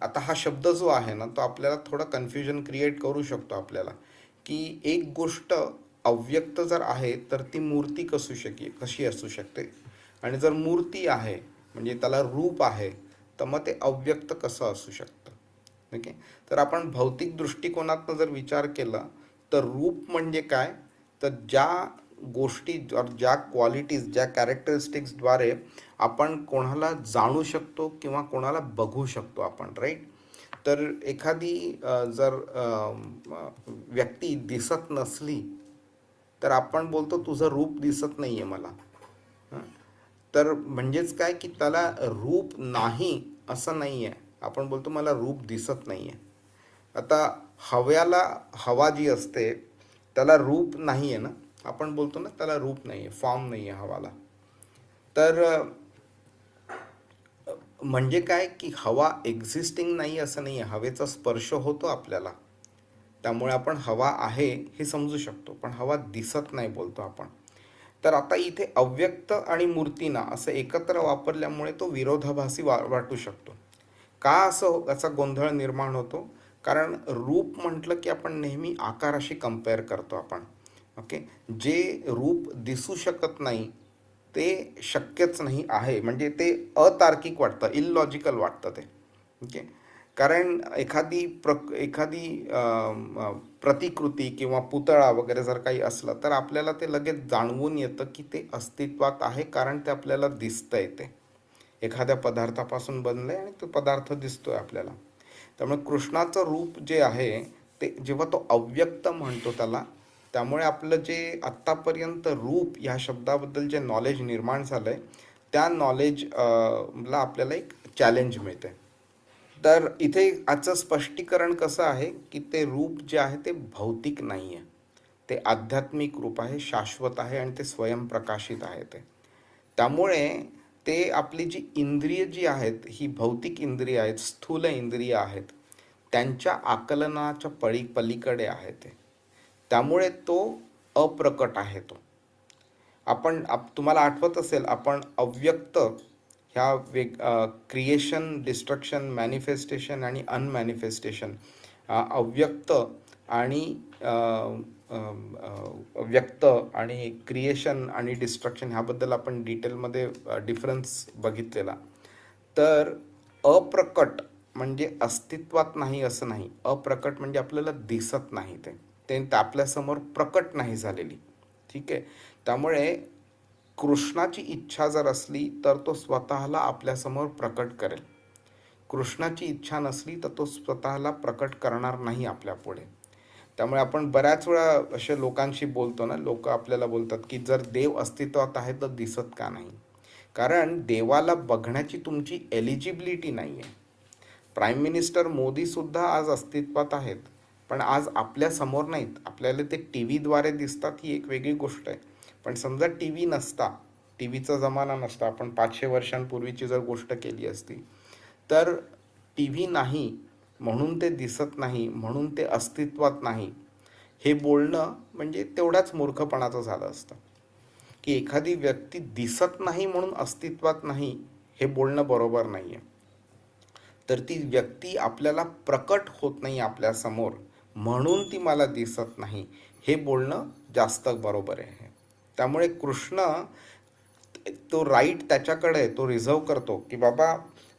आता हा शब्द जो आहे ना तो आपल्याला थोडं कन्फ्युजन क्रिएट करू शकतो आपल्याला, की एक गोष्ट अव्यक्त जर आहे तर ती मूर्ती कशी असू शकते, आणि जर मूर्ती आहे म्हणजे त्याला रूप आहे तर मग ते अव्यक्त कसं असू शकतं. ओके, तर आपण भौतिक दृष्टिकोनातनं जर विचार केला तर रूप म्हणजे काय, तर ज्या गोष्टी, ज्या क्वालिटीज, ज्या कॅरेक्टरिस्टिक्सद्वारे आपण कोणाला जाणू शकतो किंवा कोणाला बघू शकतो आपण, राईट. तर एखादी जर व्यक्ती दिसत नसली तर आपण बोलतो तुझं रूप दिसत नाही आहे मला. तर म्हणजेच काय की त्याला रूप नाही असं नाही आहे, आपण बोलतो मला रूप दिसत नाही आहे. आता हवा जी असते त्याला रूप नाही आहे ना, आपण बोलतो ना त्याला रूप नाही आहे, फॉर्म नाही आहे हवाला. तर म्हणजे काय की हवा एक्झिस्टिंग नाही असं नाही आहे, हवेचा स्पर्श होतो आपल्याला, त्यामुळे आपण हवा आहे हे समजू शकतो, पण हवा दिसत नाही बोलतो आपण. तर आता इथे अव्यक्त आणि मूर्तीना असं एकत्र वापरल्यामुळे तो विरोधाभासी वाटू शकतो. का असा गोंधळ निर्माण होतो, कारण रूप म्हटलं की आपण नेहमी आकाराशी कम्पेअर करतो आपण. ओके, जे रूप दिसू शकत नाही ते शक्यच नाही आहे, म्हणजे ते अतार्किक वाटतं, इलॉजिकल वाटतं ते. ओके, कारण एखादी प्रतिकृती किंवा पुतळा वगैरे जर काही असलं तर आपल्याला ते लगेच जाणवून येतं की ते अस्तित्वात आहे, कारण ते आपल्याला दिसतंय, ते एखाद्या पदार्थापासून बनलंय आणि तो पदार्थ दिसतोय आपल्याला. त्यामुळे कृष्णाचं रूप जे आहे ते जेव्हा तो अव्यक्त म्हणतो त्यामुळे आपलं जे आत्तापर्यंत रूप ह्या शब्दाबद्दल जे नॉलेज निर्माण झालं आहे त्या नॉलेजला आपल्याला एक चॅलेंज मिळते. तर इथे आजचं स्पष्टीकरण कसं आहे की ते रूप जे आहे ते भौतिक नाही आहे, ते आध्यात्मिक रूप आहे, शाश्वत आहे आणि ते स्वयंप्रकाशित आहे. त्यामुळे ते आपली जी इंद्रिय जी आहेत ही भौतिक इंद्रिय आहेत, स्थूल इंद्रिय आहेत, त्यांच्या आकलनाच्या पलीकडे आहे ते. त्यामुळे तो अप्रकट आहे. तो तुम्हाला आठवत असेल आपण अव्यक्त ह्या क्रिएशन, डिस्ट्रक्शन, मॅनिफेस्टेशन आणि अनमॅनिफेस्टेशन, अव्यक्त आणि व्यक्त आणि क्रिएशन आणि डिस्ट्रक्शन ह्याबद्दल आपण डिटेलमध्ये डिफरन्स बघितलेला. तर अप्रकट म्हणजे अस्तित्वात नाही असं नाही, अप्रकट म्हणजे आपल्याला दिसत नाही, ते आपल्यासमोर प्रकट नाही झालेली. ठीक आहे, त्यामुळे कृष्णाची इच्छा जर असली तर तो स्वतःला आपल्यासमोर प्रकट करेल, कृष्णाची इच्छा नसली तर तो स्वतःला प्रकट करणार नाही आपल्या पुढे. त्यामुळे आपण बऱ्याच वेळा अशा लोकांशी बोलतो ना, लोक आपल्याला बोलतात की जर देव अस्तित्वात आहे तर दिसत का नाही, कारण देवाला बघण्याची तुमची एलिजिबिलिटी नाही आहे. प्राईम मिनिस्टर मोदीसुद्धा आज अस्तित्वात आहेत, पण आज आपल्यासमोर नाहीत, आपल्याला ते टी व्हीद्वारे दिसतात, ही एक वेगळी गोष्ट आहे. पण समजा टी व्ही नसता, टी व्हीचा जमाना नसता, आपण 500 वर्षांपूर्वीची जर गोष्ट केली असती, तर टी व्ही नाही म्हणून ते दिसत नाही, म्हणून ते अस्तित्वात नाही, हे बोलणं म्हणजे तेवढाच मूर्खपणाचं झालं असतं. की एखादी व्यक्ती दिसत नाही म्हणून अस्तित्वात नाही हे बोलणं बरोबर नाही आहे. तर ती व्यक्ती आपल्याला प्रकट होत नाही आपल्यासमोर म्हणून ती मला दिसत नाही हे बोलणं जास्त बरोबर आहे. त्यामुळे कृष्ण तो राईट त्याच्याकडे तो रिझर्व करतो की बाबा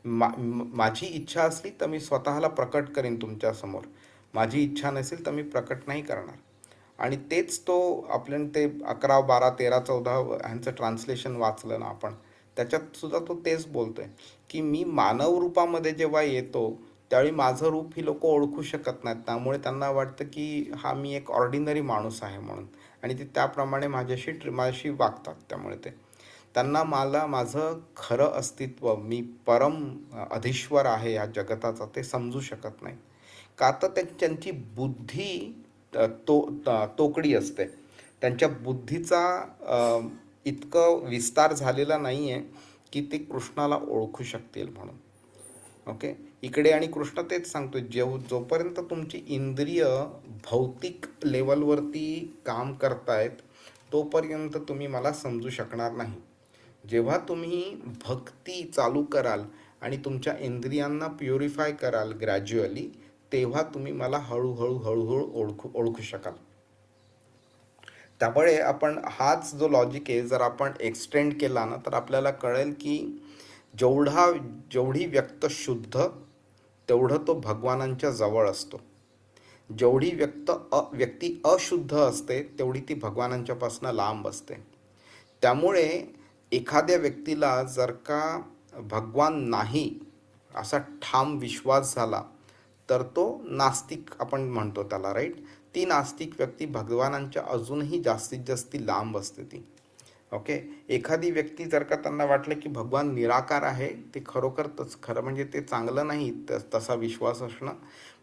माझी इच्छा असली तर मी स्वतःला प्रकट करेन तुमच्यासमोर, माझी इच्छा नसेल तर मी प्रकट नाही करणार. आणि तेच तो आपण ते 11, 12, 13, 14 ह्यांचं ट्रान्सलेशन वाचलं ना आपण, त्याच्यात सुद्धा तो तेच बोलतोय की मी मानव रूपामध्ये जेव्हा येतो त्यावेळी माझं रूप ही लोक ओळखू शकत नाहीत, त्यामुळे त्यांना वाटतं की हा मी एक ऑर्डिनरी माणूस आहे म्हणून, आणि ते त्याप्रमाणे माझ्याशी वागतात. त्यामुळे त्यांना माझं खरं अस्तित्व, मी परम अधीश्वर आहे या जगताचा, ते समजू शकत नाही. का तर त्यांची बुद्धी तोकडी असते. त्यांच्या बुद्धीचा इतकं विस्तार झालेला नाही आहे की ते कृष्णाला ओळखू शकतील म्हणून. ओके, इकडे आणि कृष्ण तेच सांगतो, जोपर्यंत तुमची इंद्रिय भौतिक लेवलवरती काम करतायत तोपर्यंत तुम्ही मला समजू शकणार नाही. जेव्हा तुम्ही भक्ती चालू कराल आणि तुमच्या इंद्रियांना प्युरिफाय कराल ग्रॅज्युअली, तेव्हा तुम्ही मला हळूहळू ओळखू शकाल. त्यामुळे आपण हाच जो लॉजिक आहे जर आपण एक्सटेंड केला ना, तर आपल्याला कळेल की जेवढी व्यक्त शुद्ध तेवढं तो भगवानांच्या जवळ असतो. जेवढी व्यक्ती अशुद्ध असते तेवढी ती भगवानांच्यापासून लांब असते. त्यामुळे एखाद्या व्यक्तीला जर का भगवान नाही असा ठाम विश्वास झाला तर तो नास्तिक आपण म्हणतो त्याला, राईट. ती नास्तिक व्यक्ती भगवानांच्या अजूनही जास्तीत जास्त लांब असते ती. ओके, एखादी व्यक्ती जर का त्यांना वाटलं की भगवान निराकार आहे, ते खरोखर खरं म्हणजे ते चांगलं नाही तसा विश्वास असणं,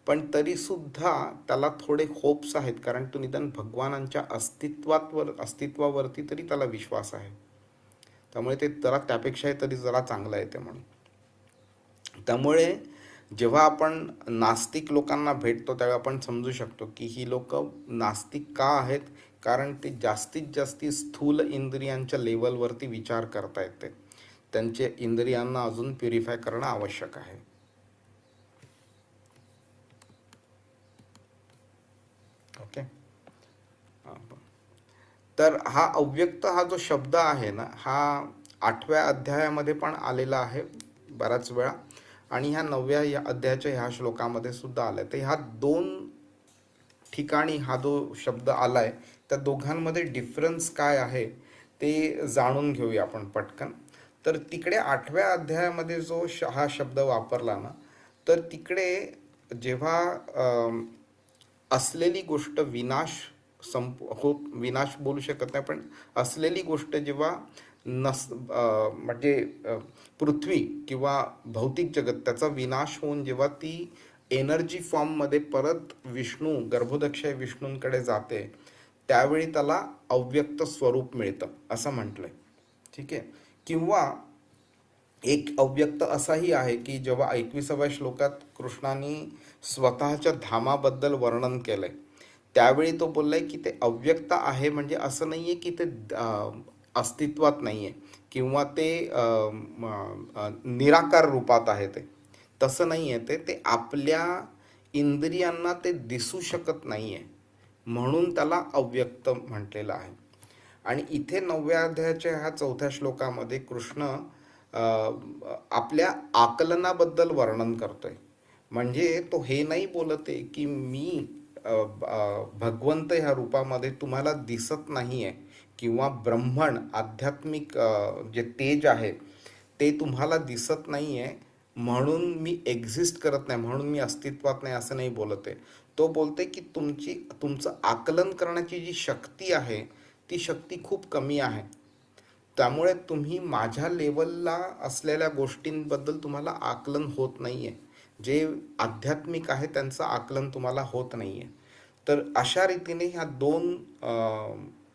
पण तरीसुद्धा त्याला थोडे होप्स आहेत, कारण तो निदान भगवानांच्या अस्तित्वावरती तरी त्याला विश्वास आहे. त्यामुळे ते जरा त्यापेक्षाही तरी जरा चांगलं आहे ते म्हणून. त्यामुळे जेव्हा आपण नास्तिक लोकांना भेटतो त्यावेळी आपण समजू शकतो की ही लोक नास्तिक का आहेत, कारण ते जास्तीत जास्त स्थूल इंद्रियांच्या लेवलवरती विचार करता येते. त्यांचे इंद्रियांना अजून प्युरिफाय करणं आवश्यक आहे. ओके, तर हा अव्यक्त हा जो शब्द आहे ना, हा 8व्या अध्यायामध्ये पण आलेला आहे बऱ्याच वेळा, आणि ह्या 9व्या अध्यायाच्या ह्या श्लोकामध्ये सुद्धा आलाय. तर ह्या 2 ठिकाणी हा जो शब्द आलाय, त्या दोघांमध्ये डिफरन्स काय आहे ते जाणून घेऊया आपण पटकन. तर तिकडे 8व्या अध्यायामध्ये जो हा शब्द वापरला ना, तर तिकडे जेव्हा असलेली गोष्ट विनाश विनाश बोलू शकत नाही, पण असलेली गोष्ट जेव्हा म्हणजे पृथ्वी किंवा भौतिक जगत त्याचा विनाश होऊन जेव्हा ती एनर्जी फॉर्ममध्ये परत गर्भोदक्षय विष्णूंकडे जाते, त्यावेळी त्याला अव्यक्त स्वरूप मिळतं असं म्हटलंय. ठीक आहे. किंवा एक अव्यक्त असाही आहे की जेव्हा 21व्या श्लोकात कृष्णाने स्वतःच्या धामाबद्दल वर्णन केलंय, त्यावेळी तो बोललाय की ते अव्यक्त आहे, म्हणजे असं नाहीये की ते अस्तित्वात नाहीये किंवा ते निराकार रूपात आहे. ते तसं नाहीये. ते आपल्या इंद्रियांना ते दिसू शकत नाहीये, म्हणून त्याला अव्यक्त म्हटलेलं आहे. आणि इथे 9व्या अध्यायाच्या ह्या 4थ्या श्लोकामध्ये कृष्ण आपल्या आकलनाबद्दल वर्णन करतोय. म्हणजे तो हे नाही बोलत आहे की मी भगवंत ह्या रूपामध्ये तुम्हाला दिसत नाहीये, किंवा ब्रह्मण आध्यात्मिक जे तेज आहे ते तुम्हाला दिसत नाहीये म्हणून मी एक्झिस्ट करत नाही, म्हणून मी अस्तित्वात नाही, असं नाही बोलत आहे. तो बोलते की तुमचं आकलन करण्याची जी शक्ती आहे ती शक्ती खूप कमी आहे. त्यामुळे तुम्ही माझ्या लेवलला असलेल्या गोष्टींबद्दल तुम्हाला आकलन होत नाहीये, जे आध्यात्मिक आहे त्यांचं आकलन तुम्हाला होत नाहीये. तर अशा रीतीने ह्या 2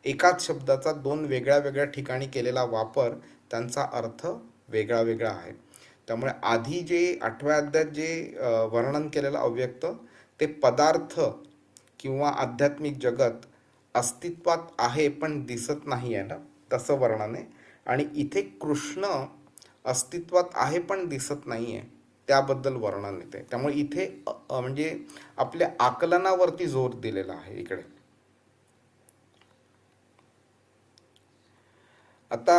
एकाच शब्दाचा 2 वेगळ्या ठिकाणी केलेला वापर, त्यांचा अर्थ वेगळा वेगळा आहे. त्यामुळे आधी जे 8व्या अध्यायात जे वर्णन केलेलं अव्यक्त ते पदार्थ किंवा आध्यात्मिक जगत अस्तित्वात आहे पण दिसत नाही आहे ना, तसं वर्णन आहे. आणि इथे कृष्ण अस्तित्वात आहे पण दिसत नाही आहे त्याबद्दल वर्णन येते. त्यामुळे इथे म्हणजे आपल्या आकलनावरती जोर दिलेला आहे इकडे. आता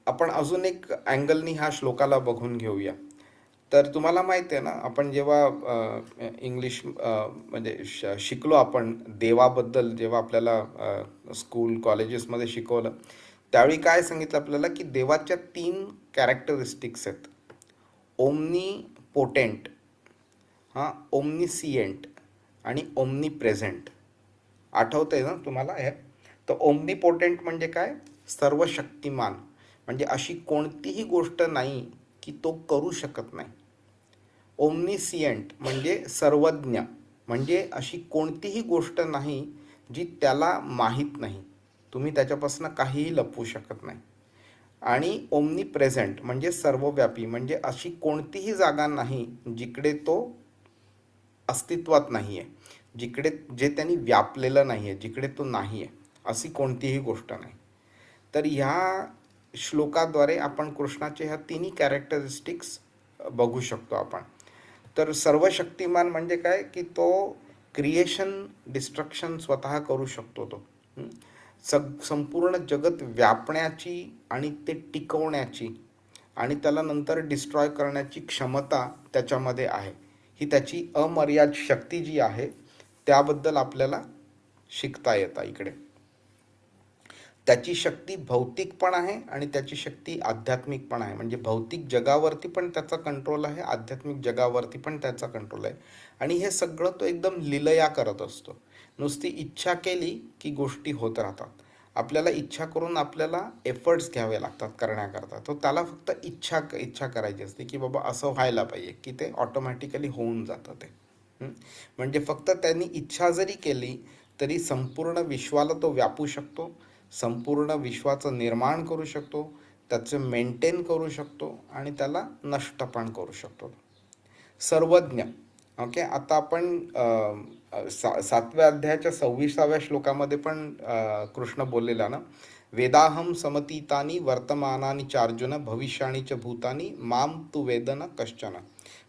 आपण अजून एक अँगलनी ह्या श्लोकाला बघून घेऊया. तर तुम्हाला माहिती आहे ना, आपण जेव्हा इंग्लिश म्हणजे शिकलो आपण देवाबद्दल, जेव्हा आपल्याला स्कूल कॉलेजेसमध्ये शिकवलं, त्यावेळी काय सांगितलं आपल्याला की देवाच्या 3 कॅरेक्टरिस्टिक्स आहेत. ओमनी पोटेंट, ओमनीसिएंट आणि ओमनी प्रेझेंट. आठवतंय ना तुम्हाला हे? तर ओमनी पोटेंट म्हणजे काय? सर्व शक्तिमान, म्हणजे अशी कोणतीही गोष्ट नाही की तो करू शकत नाही. ओमनीसिएंट म्हणजे सर्वज्ञ, म्हणजे अशी कोणतीही गोष्ट नाही जी त्याला माहीत नाही, तुम्ही त्याच्यापासून काहीही लपवू शकत नाही. आणि ओमनी प्रेझेंट म्हणजे सर्वव्यापी, म्हणजे अशी कोणतीही जागा नाही जिकडे तो अस्तित्वात नाही आहे, जिकडे जे त्यांनी व्यापलेलं नाही आहे, जिकडे तो नाही आहे, अशी कोणतीही गोष्ट नाही. तर ह्या श्लोकाद्वारे आपण कृष्णाचे ह्या तिन्ही कॅरेक्टरिस्टिक्स बघू शकतो आपण. तर सर्वशक्तिमान म्हणजे काय की तो क्रिएशन डिस्ट्रक्शन स्वतः करू शकतो. तो संपूर्ण जगत व्यापण्याची आणि ते टिकवण्याची आणि त्याला नंतर डिस्ट्रॉय करण्याची क्षमता त्याच्यामध्ये आहे. ही त्याची अमर्याद शक्ती जी आहे त्याबद्दल आपल्याला शिकता येतं इकडे. त्याची शक्ती भौतिक पण आहे आणि त्याची शक्ती आध्यात्मिक पण आहे. म्हणजे भौतिक जगावरती पण त्याचा कंट्रोल आहे, आध्यात्मिक जगावरती पण त्याचा कंट्रोल आहे. आणि हे सगळं तो एकदम लीलया करत असतो. नुसती इच्छा केली की गोष्टी होत राहतात. आपल्याला इच्छा करून आपल्याला एफर्ट्स घ्यावे लागतात करण्याकरता. तो त्याला फक्त इच्छा करायची असते की बाबा असं व्हायला पाहिजे, की ते ऑटोमॅटिकली होऊन जातं ते. म्हणजे फक्त त्यांनी इच्छा जरी केली तरी संपूर्ण विश्वाला तो व्यापू शकतो, संपूर्ण विश्वाचं निर्माण करू शकतो, त्याचं मेंटेन करू शकतो आणि त्याला नष्ट पण करू शकतो. सर्वज्ञ. ओके, आता आपण 7व्या अध्यायाच्या 26व्या श्लोकामध्ये पण कृष्ण बोललेला ना, वेदाहम समतीतानी वर्तमानानी चार्जुन भविष्याणी च भूतानी माम तू वेदन कश्चन.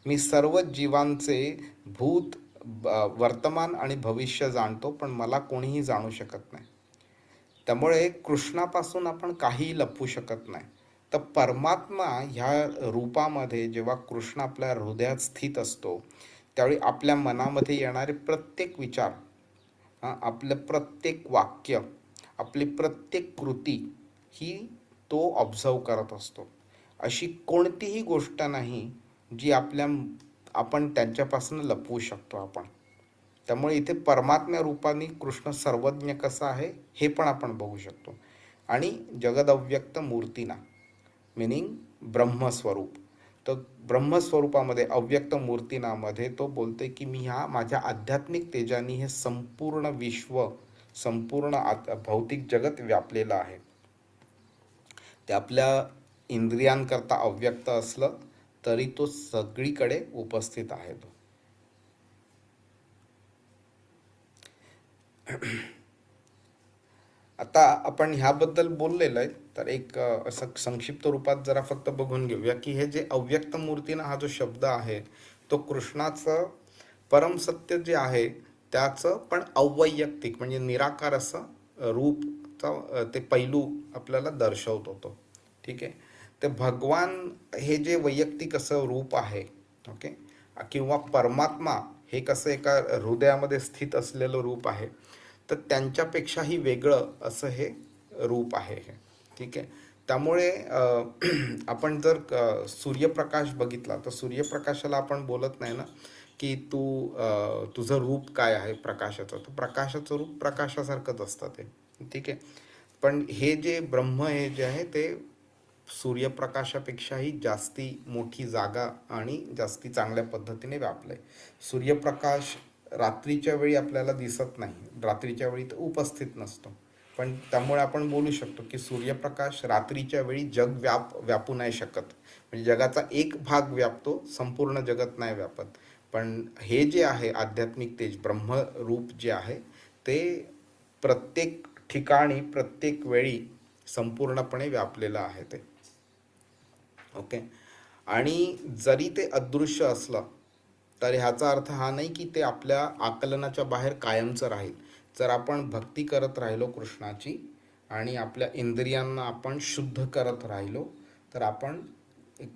मी सर्व जीवांचे भूत, वर्तमान आणि भविष्य जाणतो, पण मला कोणीही जाणू शकत नाही. त्यामुळे कृष्णापासून आपण काहीही लपवू शकत नाही. तर परमात्मा ह्या रूपामध्ये जेव्हा कृष्ण आपल्या हृदयात स्थित असतो त्यावेळी आपल्या मनामध्ये येणारे प्रत्येक विचार, आपलं प्रत्येक वाक्य, आपली प्रत्येक कृती ही तो ऑब्झर्व करत असतो. अशी कोणतीही गोष्ट नाही जी आपण त्यांच्यापासून लपवू शकतो आपण. त्यामुळे इथे परमात्म्या रूपाने कृष्ण सर्वज्ञ कसा आहे हे पण आपण बघू शकतो. आणि जगदव्यक्त मूर्तीना मिनिंग ब्रह्मस्वरूप. तर ब्रह्मस्वरूपामध्ये अव्यक्त मूर्तीनामध्ये तो बोलते की मी ह्या माझ्या आध्यात्मिक तेजाने हे संपूर्ण विश्व, संपूर्ण भौतिक जगत व्यापलेलं आहे. ते आपल्या इंद्रियांकरता अव्यक्त असलं तरी तो सगळीकडे उपस्थित आहे. तो आता आपण ह्याबद्दल बोललेलं आहे, तर एक असं संक्षिप्त रूपात जरा फक्त बघून घेऊया की हे जे अव्यक्त मूर्तीनं हा जो शब्द आहे तो कृष्णाचं परमसत्य जे आहे त्याचं पण अवैयक्तिक म्हणजे निराकार असं रूपचा ते पैलू आपल्याला दर्शवतो तो. ठीक आहे. ते भगवान हे जे वैयक्तिक असं रूप आहे, ओके, किंवा परमात्मा हे कसं एका हृदयामध्ये स्थित असलेलं रूप आहे, तर त्यांच्यापेक्षाही वेगळं असं हे रूप आहे हे. ठीक आहे. त्यामुळे आपण जर सूर्यप्रकाश बघितला तर सूर्यप्रकाशाला आपण बोलत नाही ना की तुझं रूप काय आहे प्रकाशाचं. तर प्रकाशाचं रूप प्रकाशासारखंच असतं ते. ठीक आहे. पण हे जे ब्रह्म हे जे आहे ते सूर्यप्रकाशापेक्षाही जास्ती मोठी जागा आणि जास्ती चांगल्या पद्धतीने व्यापलंय. सूर्यप्रकाश रात्रीच्या वेळी आपल्याला दिसत नाही, रात्रीच्या वेळी तर उपस्थित नसतो, पण त्यामुळे आपण बोलू शकतो की सूर्यप्रकाश रात्रीच्या वेळी जग व्यापू नाही शकत. म्हणजे जगाचा एक भाग व्यापतो, संपूर्ण जगत नाही व्यापत. पण हे जे आहे आध्यात्मिक तेज ब्रह्मरूप जे आहे ते प्रत्येक ठिकाणी प्रत्येक वेळी संपूर्णपणे व्यापलेलं आहे ते. ओके. आणि जरी ते अदृश्य असलं तर ह्याचा अर्थ हा नाही की ते आपल्या आकलनाच्या बाहेर कायमचं राहील. जर आपण भक्ती करत राहिलो कृष्णाची आणि आपल्या इंद्रियांना आपण शुद्ध करत राहिलो तर आपण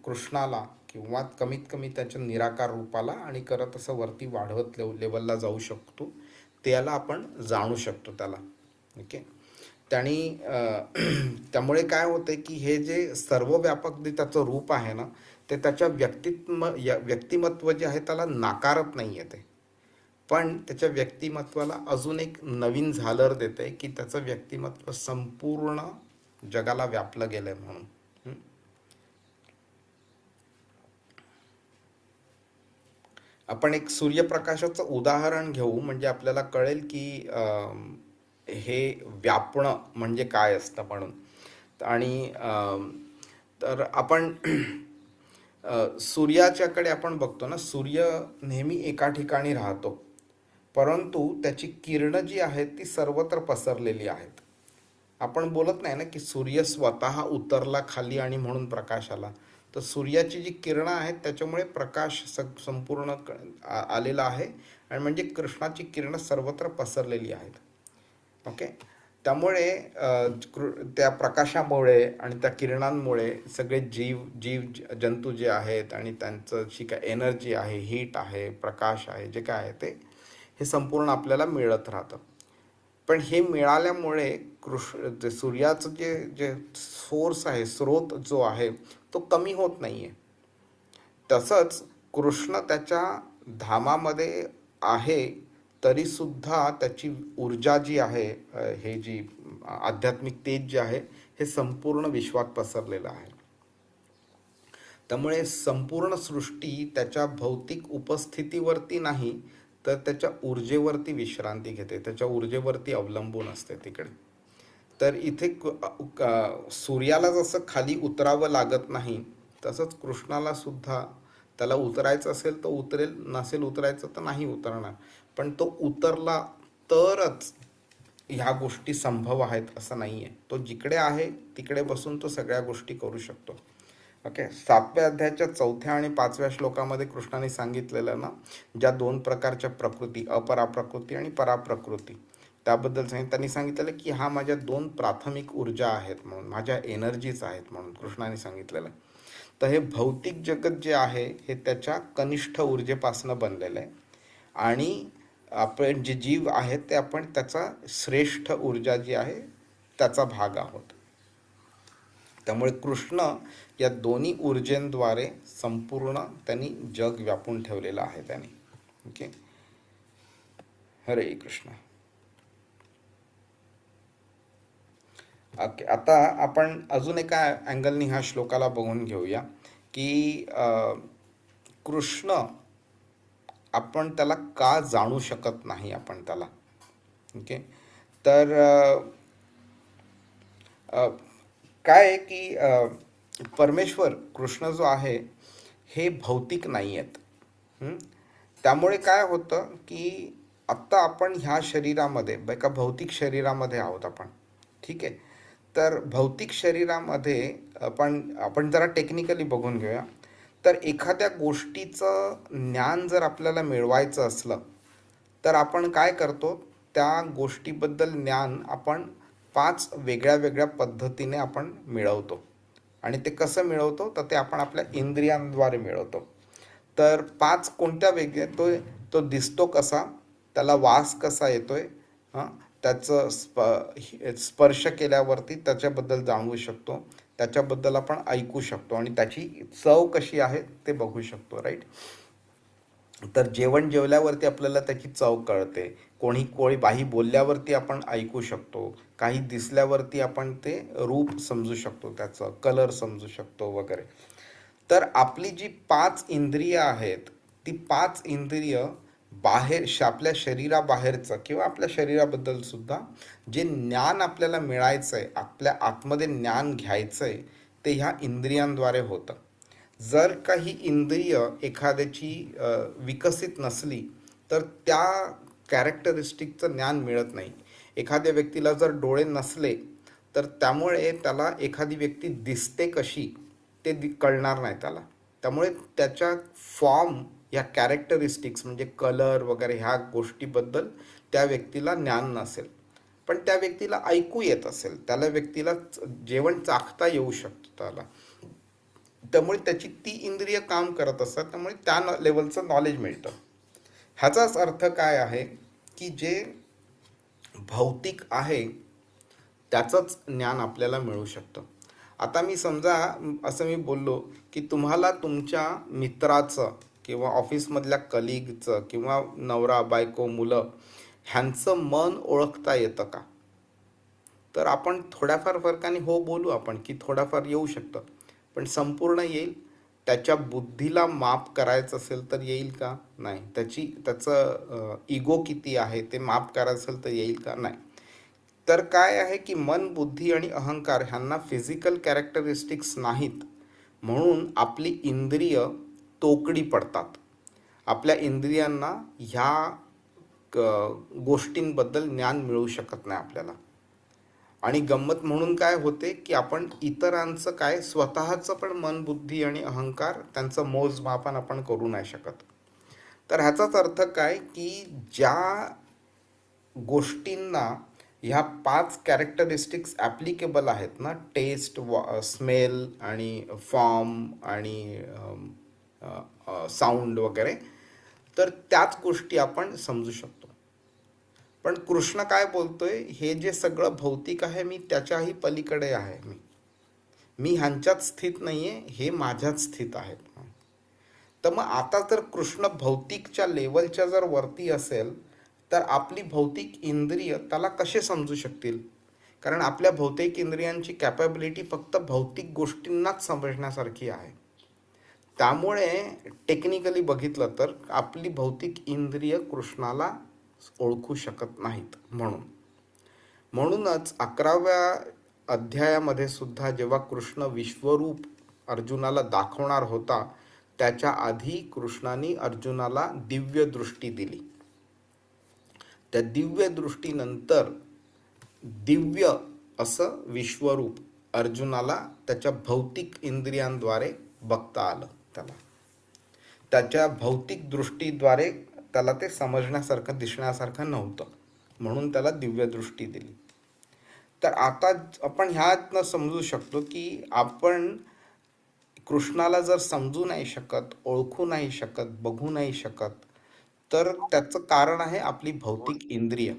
कृष्णाला किंवा कमीत कमी त्याच्या निराकार रूपाला आणि करत असं वरती वाढवत लेवलला जाऊ शकतो, त्याला आपण जाणू शकतो त्याला. ओके. त्यामुळे काय होते की हे जे सर्वव्यापक जे त्याचं रूप आहे ना, ते त्याच्या व्यक्तिमत्व जे आहे त्याला नाकारत नाही आहे ते, पण त्याच्या व्यक्तिमत्वाला अजून एक नवीन झालर देते की त्याचं व्यक्तिमत्व संपूर्ण जगाला व्यापलं गेलंय म्हणून. आपण एक सूर्यप्रकाशाचं उदाहरण घेऊ म्हणजे आपल्याला कळेल की हे व्यापणं म्हणजे काय असतं म्हणून. आणि तर आपण सूर्याच्याकडे आपण बघतो ना, सूर्य नेहमी एका ठिकाणी राहतो, परंतु त्याची किरणं जी आहेत ती सर्वत्र पसरलेली आहेत. आपण बोलत नाही ना की सूर्य स्वतः उतरला खाली आणि म्हणून प्रकाश आला. तर सूर्याची जी किरणं आहेत त्याच्यामुळे प्रकाश संपूर्ण आलेला आहे, आणि म्हणजे कृष्णाची किरणं सर्वत्र पसरलेली आहेत. ओके. त्यामुळे त्या प्रकाशामुळे आणि त्या किरणांमुळे सगळे जीव जंतू जे आहेत आणि त्यांचं जी काय एनर्जी आहे, हीट आहे, प्रकाश आहे, जे काय आहे हे संपूर्ण आपल्याला मिळत राहतं. पण हे मिळाल्यामुळे सूर्याचं जे सोर्स आहे, स्रोत जो आहे तो कमी होत नाही आहे. तसंच कृष्ण त्याच्या धामामध्ये आहे तरीसुद्धा त्याची ऊर्जा जी आहे, हे जी आध्यात्मिक तेज जे आहे हे संपूर्ण विश्वात पसरलेलं आहे. त्यामुळे संपूर्ण सृष्टी त्याच्या भौतिक उपस्थितीवरती नाही तर त्याच्या ऊर्जेवरती विश्रांती घेते, त्याच्या ऊर्जेवरती अवलंबून असते तिकडे. तर इथे सूर्याला जसं खाली उतरावं लागत नाही, तसंच कृष्णाला सुद्धा त्याला उतरायचं असेल तर उतरेल, नसेल उतरायचं तर नाही उतरणार. पण तो उतरला तरच ह्या गोष्टी संभव आहेत असं नाही आहे. तो जिकडे आहे तिकडे बसून तो सगळ्या गोष्टी करू शकतो. ओके. 7व्या अध्यायाच्या 4थ्या आणि 5व्या श्लोकामध्ये कृष्णाने सांगितलेलं ना, ज्या 2 प्रकारच्या प्रकृती, अपराप्रकृती आणि पराप्रकृती, त्याबद्दल त्यांनी सांगितलेलं की हा माझ्या 2 प्राथमिक ऊर्जा आहेत म्हणून, माझ्या एनर्जीज आहेत म्हणून कृष्णाने सांगितलेलं. तर हे भौतिक जगत जे आहे हे त्याच्या कनिष्ठ ऊर्जेपासून बनलेलं आहे, आणि आपण जे जीव आहेत ते आपण त्याचा श्रेष्ठ ऊर्जा जी आहे त्याचा भाग आहोत. त्यामुळे कृष्ण या दोन्ही ऊर्जेंद्वारे संपूर्ण त्यांनी जग व्यापून ठेवलेलं आहे त्यांनी. ओके. हरे कृष्ण. ओके. आता आपण अजून एका अँगलनी ह्या श्लोकाला बघून घेऊया की कृष्ण आपण त्याला का जाणू शकत नाही आपण त्याला. ओके. तर काय आहे की परमेश्वर कृष्ण जो आहे हे भौतिक नाही आहेत. त्यामुळे काय होतं की आत्ता आपण ह्या शरीरामध्ये, एका भौतिक शरीरामध्ये आहोत आपण, ठीक आहे. तर भौतिक शरीरामध्ये आपण जरा टेक्निकली बघून घेऊया. तर एखाद्या गोष्टीचं ज्ञान जर आपल्याला मिळवायचं असलं तर आपण काय करतो, त्या गोष्टीबद्दल ज्ञान आपण 5 वेगळ्या वेगळ्या पद्धतीने आपण मिळवतो. आणि ते कसं मिळवतो तर ते आपण आपल्या इंद्रियांद्वारे मिळवतो. तर 5 कोणत्या वेगळे, तो दिसतो कसा, त्याला वास कसा येतोय, त्याचं स्पर्श केल्यावरती त्याच्याबद्दल जाणवू शकतो, त्याच्याबद्दल आपण ऐकू शकतो, आणि त्याची चव कशी आहे ते बघू शकतो. राईट. तर जेवण जेवल्यावरती आपल्याला त्याची चव कळते, कोणी बाही बोलल्यावरती आपण ऐकू शकतो, काही दिसल्यावरती आपण ते रूप समजू शकतो, त्याचं कलर समजू शकतो वगैरे. तर आपली जी 5 इंद्रिय आहेत ती 5 इंद्रिय बाहेर, आपल्या शरीराबाहेरचं किंवा आपल्या शरीराबद्दल सुद्धा जे ज्ञान आपल्याला मिळायचं आहे, आपल्या आतमध्ये ज्ञान घ्यायचं आहे, ते ह्या इंद्रियांद्वारे होतं. जर काही इंद्रिय एखाद्याची विकसित नसली तर त्या कॅरेक्टरिस्टिकचं ज्ञान मिळत नाही. एखाद्या व्यक्तीला जर डोळे नसले तर त्यामुळे त्याला एखादी व्यक्ती दिसते कशी ते कळणार नाही त्याला. त्यामुळे त्याच्या फॉर्म, या कॅरेक्टरिस्टिक्स म्हणजे कलर वगैरे ह्या गोष्टीबद्दल त्या व्यक्तीला ज्ञान नसेल, पण त्या व्यक्तीला ऐकू येत असेल, त्याला व्यक्तीला जेवण चाखता येऊ शकतं, त्याला त्यामुळे त्याची ती इंद्रिय काम करत असतात, त्यामुळे त्या लेवलचं नॉलेज मिळतं. ह्याचाच अर्थ काय आहे की जे भौतिक आहे त्याचंच ज्ञान आपल्याला मिळू शकतं. आता मी समजा असं मी बोललो की तुम्हाला तुमच्या मित्राचं किंवा ऑफिसमधल्या कलिगचं किंवा नवरा बायको मुलं ह्यांचं मन ओळखता येतं का? तर आपण थोड्याफार फरकाने हो बोलू आपण की थोडाफार येऊ शकतं, पण संपूर्ण येईल? त्याच्या बुद्धीला माप करायचं असेल तर येईल का? नाही. त्याचं इगो किती आहे ते माप करायचं असेल तर येईल का? नाही. तर काय आहे की मन, बुद्धी आणि अहंकार ह्यांना फिजिकल कॅरेक्टरिस्टिक्स नाहीत, म्हणून आपली इंद्रिय तोकडी पडतात. आपल्या इंद्रियांना ह्या गोष्टींबद्दल ज्ञान मिळू शकत नाही आपल्याला. आणि गंमत म्हणून काय होते की आपण इतरांचं काय, स्वतःचं पण मन, बुद्धी आणि अहंकार त्यांचं मोजमापन आपण करू नाही शकत. तर ह्याचाच अर्थ काय की ज्या गोष्टींना ह्या 5 कॅरेक्टरिस्टिक्स ॲप्लिकेबल आहेत ना, टेस्ट, स्मेल आणि फॉर्म आणि साऊंड वगैरे, तर त्याच गोष्टी आपण समजू शकतो. पण कृष्ण काय बोलतोय, हे जे सगळं भौतिक आहे मी त्याच्याही पलीकडे आहे, मी ह्यांच्यात स्थित नाही आहे, हे माझ्यात स्थित आहेत. तर मग आता जर कृष्ण भौतिकच्या लेवलच्या जर वरती असेल तर आपली भौतिक इंद्रिय त्याला कसे समजू शकतील? कारण आपल्या भौतिक इंद्रियांची कॅपॅबिलिटी फक्त भौतिक गोष्टींनाच समजण्यासारखी आहे. त्यामुळे टेक्निकली बघितलं तर आपली भौतिक इंद्रिय कृष्णाला ओळखू शकत नाहीत. म्हणूनच 11व्या अध्यायामध्ये सुद्धा जेव्हा कृष्ण विश्वरूप अर्जुनाला दाखवणार होता, त्याच्या आधी कृष्णाने अर्जुनाला दिव्य दृष्टी दिली. त्या दिव्य दृष्टीनंतर दिव्य असं विश्वरूप अर्जुनाला त्याच्या भौतिक इंद्रियांद्वारे बघता आलं. त्याच्या भौतिक दृष्टीद्वारे त्याला ते समजण्यासारखं, दिसण्यासारखं नव्हतं, म्हणून त्याला दिव्य दृष्टी दिली. तर आता आपण ह्यातनं समजू शकतो की आपण कृष्णाला जर समजू नाही शकत, ओळखू नाही शकत, बघू नाही शकत, तर त्याचं कारण आहे आपली भौतिक इंद्रिय.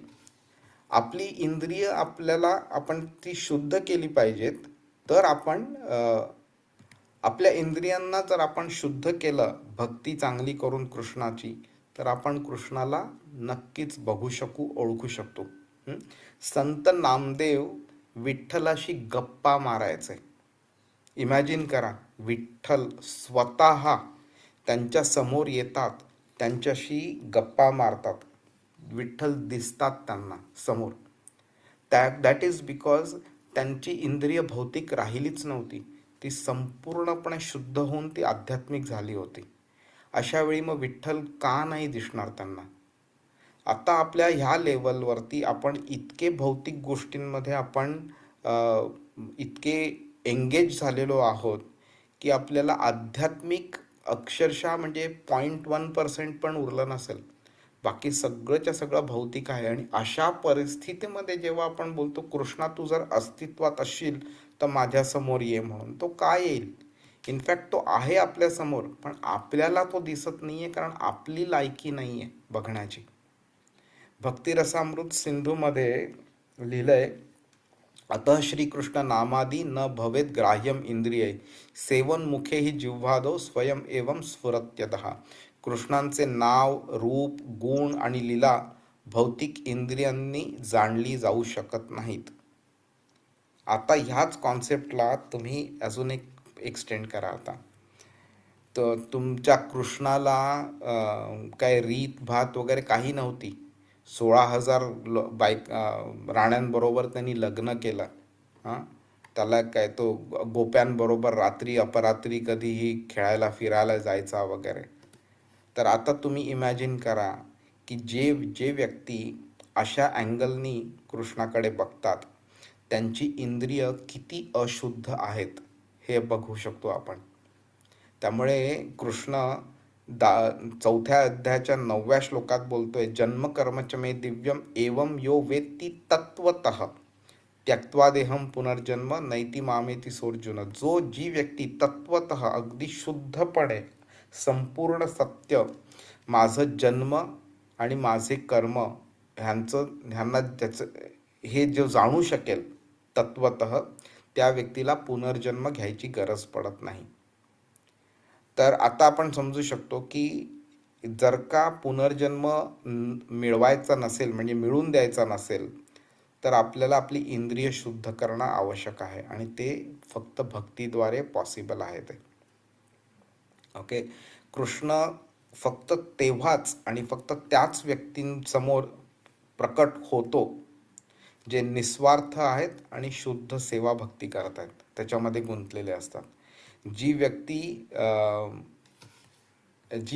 आपली इंद्रिय आपण ती शुद्ध केली पाहिजेत. तर आपण आपल्या इंद्रियांना जर आपण शुद्ध केलं भक्ती चांगली करून कृष्णाची, तर आपण कृष्णाला नक्कीच बघू शकू, ओळखू शकतो. संत नामदेव विठ्ठलाशी गप्पा मारायचे. इमॅजिन करा, विठ्ठल स्वतः त्यांच्या समोर येतात, त्यांच्याशी गप्पा मारतात, विठ्ठल दिसतात त्यांना समोर. दॅट इज बिकॉज त्यांची इंद्रिय भौतिक राहिलीच नव्हती, ती संपूर्णपणे शुद्ध होऊन ती आध्यात्मिक झाली होती. अशा वेळी मग विठ्ठल का नाही दिसणार त्यांना? आता आपल्या ह्या लेवलवरती आपण इतके भौतिक गोष्टींमध्ये आपण इतके एंगेज झालेलो आहोत की आपल्याला आध्यात्मिक अक्षरशः म्हणजे 0.1% पण उरलं नसेल, बाकी सगळंच्या सगळं भौतिक आहे. आणि अशा परिस्थितीमध्ये जेव्हा आपण बोलतो कृष्णा तू जर अस्तित्वात असशील तर माझ्यासमोर ये म्हणून, तो काय येईल? इनफॅक्ट तो आहे आपल्यासमोर, पण आपल्याला तो दिसत नाही आहे, कारण आपली लायकी नाही आहे बघण्याची. भक्तिरसामृत सिंधूमध्ये लिहिलंय, अतः श्रीकृष्ण नामादी न भवेत ग्राह्यम इंद्रिय सेवन मुखे ही जिव्हादो स्वयं एवं स्फुरत्यतः. कृष्णांचे नाव, रूप, गुण आणि लीला भौतिक इंद्रियांनी जाणली जाऊ शकत नाहीत. आता ह्याच कॉन्सेप्टला तुम्ही अजून एक एक्सटेंड करा. आता तर तुमच्या कृष्णाला काय रीत भात वगैरे काही नव्हती. 16,000 राण्यांबरोबर त्यांनी लग्न केलं. त्याला काय तो गोप्यांबरोबर रात्री अपरात्री कधीही खेळायला फिरायला जायचा वगैरे. तर आता तुम्ही इमॅजिन करा की जे व्यक्ती अशा अँगलनी कृष्णाकडे बघतात त्यांची इंद्रिय किती अशुद्ध आहेत हे बघू शकतो आपण. त्यामुळे कृष्ण 4थ्या अध्यायाच्या 9व्या श्लोकात बोलतोय, जन्म कर्मच मे दिव्यम एवं यो वेत्ती तत्वतः त्यक्त्वा देहम पुनर्जन्म नैति मामेति सोर्जुन. जी व्यक्ती तत्वतः अगदी शुद्धपणे संपूर्ण सत्य, माझं जन्म आणि माझे कर्म ह्यांना त्याचं हे जो जाणू शकेल तत्वतः, त्या व्यक्तीला पुनर्जन्म घ्यायची गरज पडत नाही. तर आता आपण समजू शकतो की जर का पुनर्जन्म मिळवायचा नसेल, म्हणजे मिळून द्यायचा नसेल, तर आपल्याला आपली इंद्रिय शुद्ध करणं आवश्यक आहे आणि ते फक्त भक्तीद्वारे पॉसिबल आहे ते. ओके. कृष्ण फक्त तेव्हाच आणि फक्त त्याच व्यक्तींसमोर प्रकट होतो जे निस्वार्थ आहेत आणि शुद्ध सेवा भक्ती करत आहेत, त्याच्यामध्ये गुंतलेले असतात. जी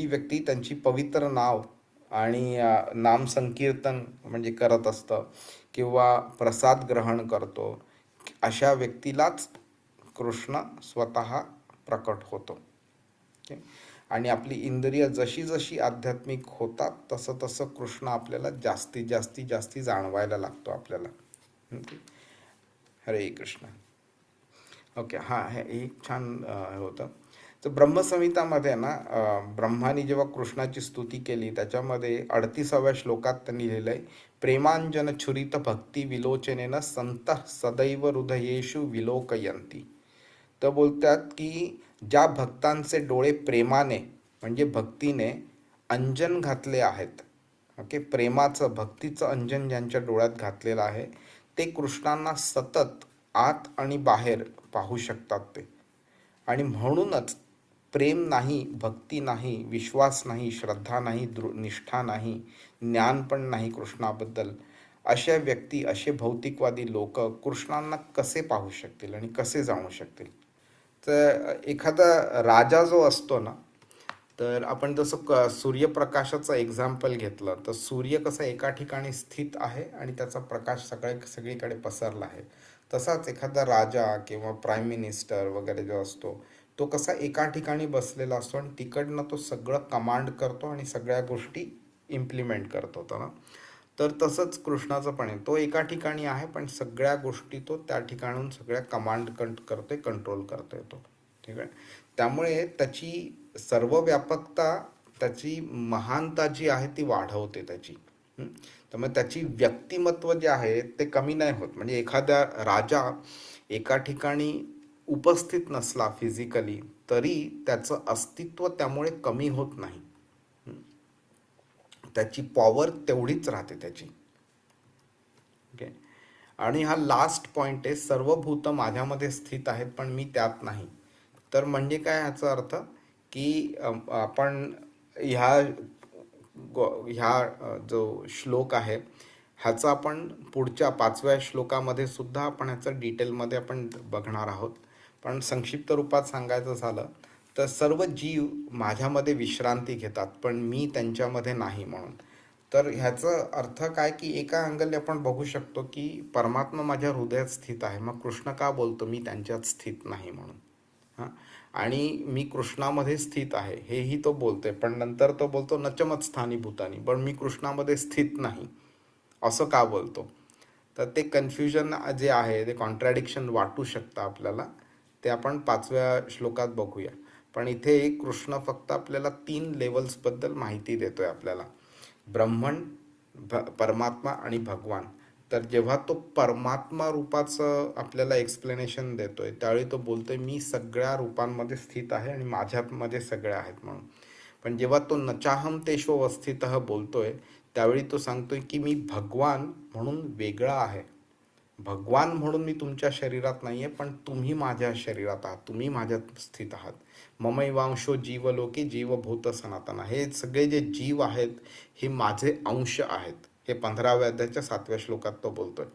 व्यक्ती त्यांची पवित्र नाव आणि नाम संकीर्तन म्हणजे करत असतं किंवा प्रसाद ग्रहण करतो, अशा व्यक्तीलाच कृष्ण स्वतः प्रकट होतो. ओके. आणि आपली इंद्रिय जशी जशी आध्यात्मिक होतात तसं तसं कृष्ण आपल्याला जास्ती जाणवायला लागतो आपल्याला. ओके. हरे कृष्ण. ओके. हां, हे एक छान होतं. तर ब्रह्मसंहितामध्ये ना ब्रह्मानी जेव्हा कृष्णाची स्तुती केली त्याच्यामध्ये 38व्या श्लोकात त्यांनी लिहिलं आहे, प्रेमांजन छुरित भक्ती विलोचनेनं संत सदैव हृदयेषु विलोकयंती. तर बोलतात की ज्या भक्तांचे डोळे प्रेमाने म्हणजे भक्तीने अंजन घातले आहेत, ओके, प्रेमाचं भक्तीचं अंजन ज्यांच्या डोळ्यात घातलेलं आहे, ते कृष्णांना सतत आत आणि बाहेर पाहू शकतात ते. आणि म्हणूनच प्रेम नाही, भक्ती नाही, विश्वास नाही, श्रद्धा नाही, निष्ठा नाही, ज्ञान पण नाही कृष्णाबद्दल, अशा व्यक्ती, असे भौतिकवादी लोक कृष्णांना कसे पाहू शकतील आणि कसे जाणू शकतील. तर एखादा राजा जो असतो ना, तर आपण जसं सूर्यप्रकाशाचं एक्झाम्पल घेतलं तर सूर्य कसं एका ठिकाणी स्थित आहे आणि त्याचा प्रकाश सगळीकडे पसरला आहे, तसाच एखादा राजा किंवा प्राईम मिनिस्टर वगैरे जो असतो तो कसा एका ठिकाणी बसलेला असतो आणि तिकडनं तो सगळं कमांड करतो आणि सगळ्या गोष्टी इम्प्लिमेंट करतो ना. तर तसंच कृष्णाचं पण आहे, तो एका ठिकाणी आहे पण सगळ्या गोष्टी तो त्या ठिकाणून सगळ्या कमांड करतोय, कंट्रोल करतोय तो. ठीक आहे. त्यामुळे त्याची सर्वव्यापकता, त्याची महानता जी आहे ती वाढवते त्याची. त्यामुळे त्याची व्यक्तिमत्व जे आहे ते कमी नाही होत. म्हणजे एखादा राजा एका ठिकाणी उपस्थित नसला फिजिकली तरी त्याचं अस्तित्व त्यामुळे कमी होत नाही, त्याची पॉवर तेवढीच राहते त्याची. ओके. आणि हा लास्ट पॉइंट आहे, सर्व भूत माझ्यामध्ये स्थित आहेत पण मी त्यात नाही. तर म्हणजे काय ह्याचा अर्थ की आपण ह्या जो श्लोक आहे ह्याचा आपण पुढच्या 5व्या श्लोकामध्ये सुद्धा आपण ह्याचं डिटेलमध्ये आपण बघणार आहोत. पण संक्षिप्त रूपात सांगायचं झालं तर सर्व जीव माझ्यामध्ये विश्रांती घेतात पण मी त्यांच्यामध्ये नाही म्हणून. तर ह्याचं अर्थ काय की एका अँगलने आपण बघू शकतो की परमात्मा माझ्या हृदयात स्थित आहे, मग कृष्ण का बोलतो मी त्यांच्यात स्थित नाही म्हणून. हां. आणि मी कृष्णामध्ये स्थित आहे हेही तो बोलतोय, पण नंतर तो बोलतो नचमत स्थानी भूतानी, पण मी कृष्णामध्ये स्थित नाही असं का बोलतो. तर ते कन्फ्युजन जे आहे, ते कॉन्ट्रॅडिक्शन वाटू शकतं आपल्याला, ते आपण 5व्या श्लोकात बघूया. पण इथे कृष्ण फक्त आपल्याला 3 लेवल्सबद्दल माहिती देतोय आपल्याला, ब्रह्मन, परमात्मा आणि भगवान. तर जेव्हा तो परमात्मा रूपाचं आपल्याला एक्सप्लेनेशन देतोय त्यावेळी तो बोलतोय मी सगळ्या रूपांमध्ये स्थित आहे आणि माझ्यामध्ये सगळे आहेत म्हणून. पण जेव्हा तो नचाहम तेष्वस्थितः बोलतोय त्यावेळी तो सांगतोय की मी भगवान म्हणून वेगळा आहे, भगवान म्हणून मी तुमच्या शरीरात नाही आहे, पण तुम्ही माझ्या शरीरात आहात, तुम्ही माझ्यात स्थित आहात. ममैवांशो जीवलोके जीवभूत सनातन, हे सगळे जे जीव आहेत हे माझे अंश आहेत, हे 15व्या अध्यायाच्या 7व्या श्लोकात तो बोलतोय.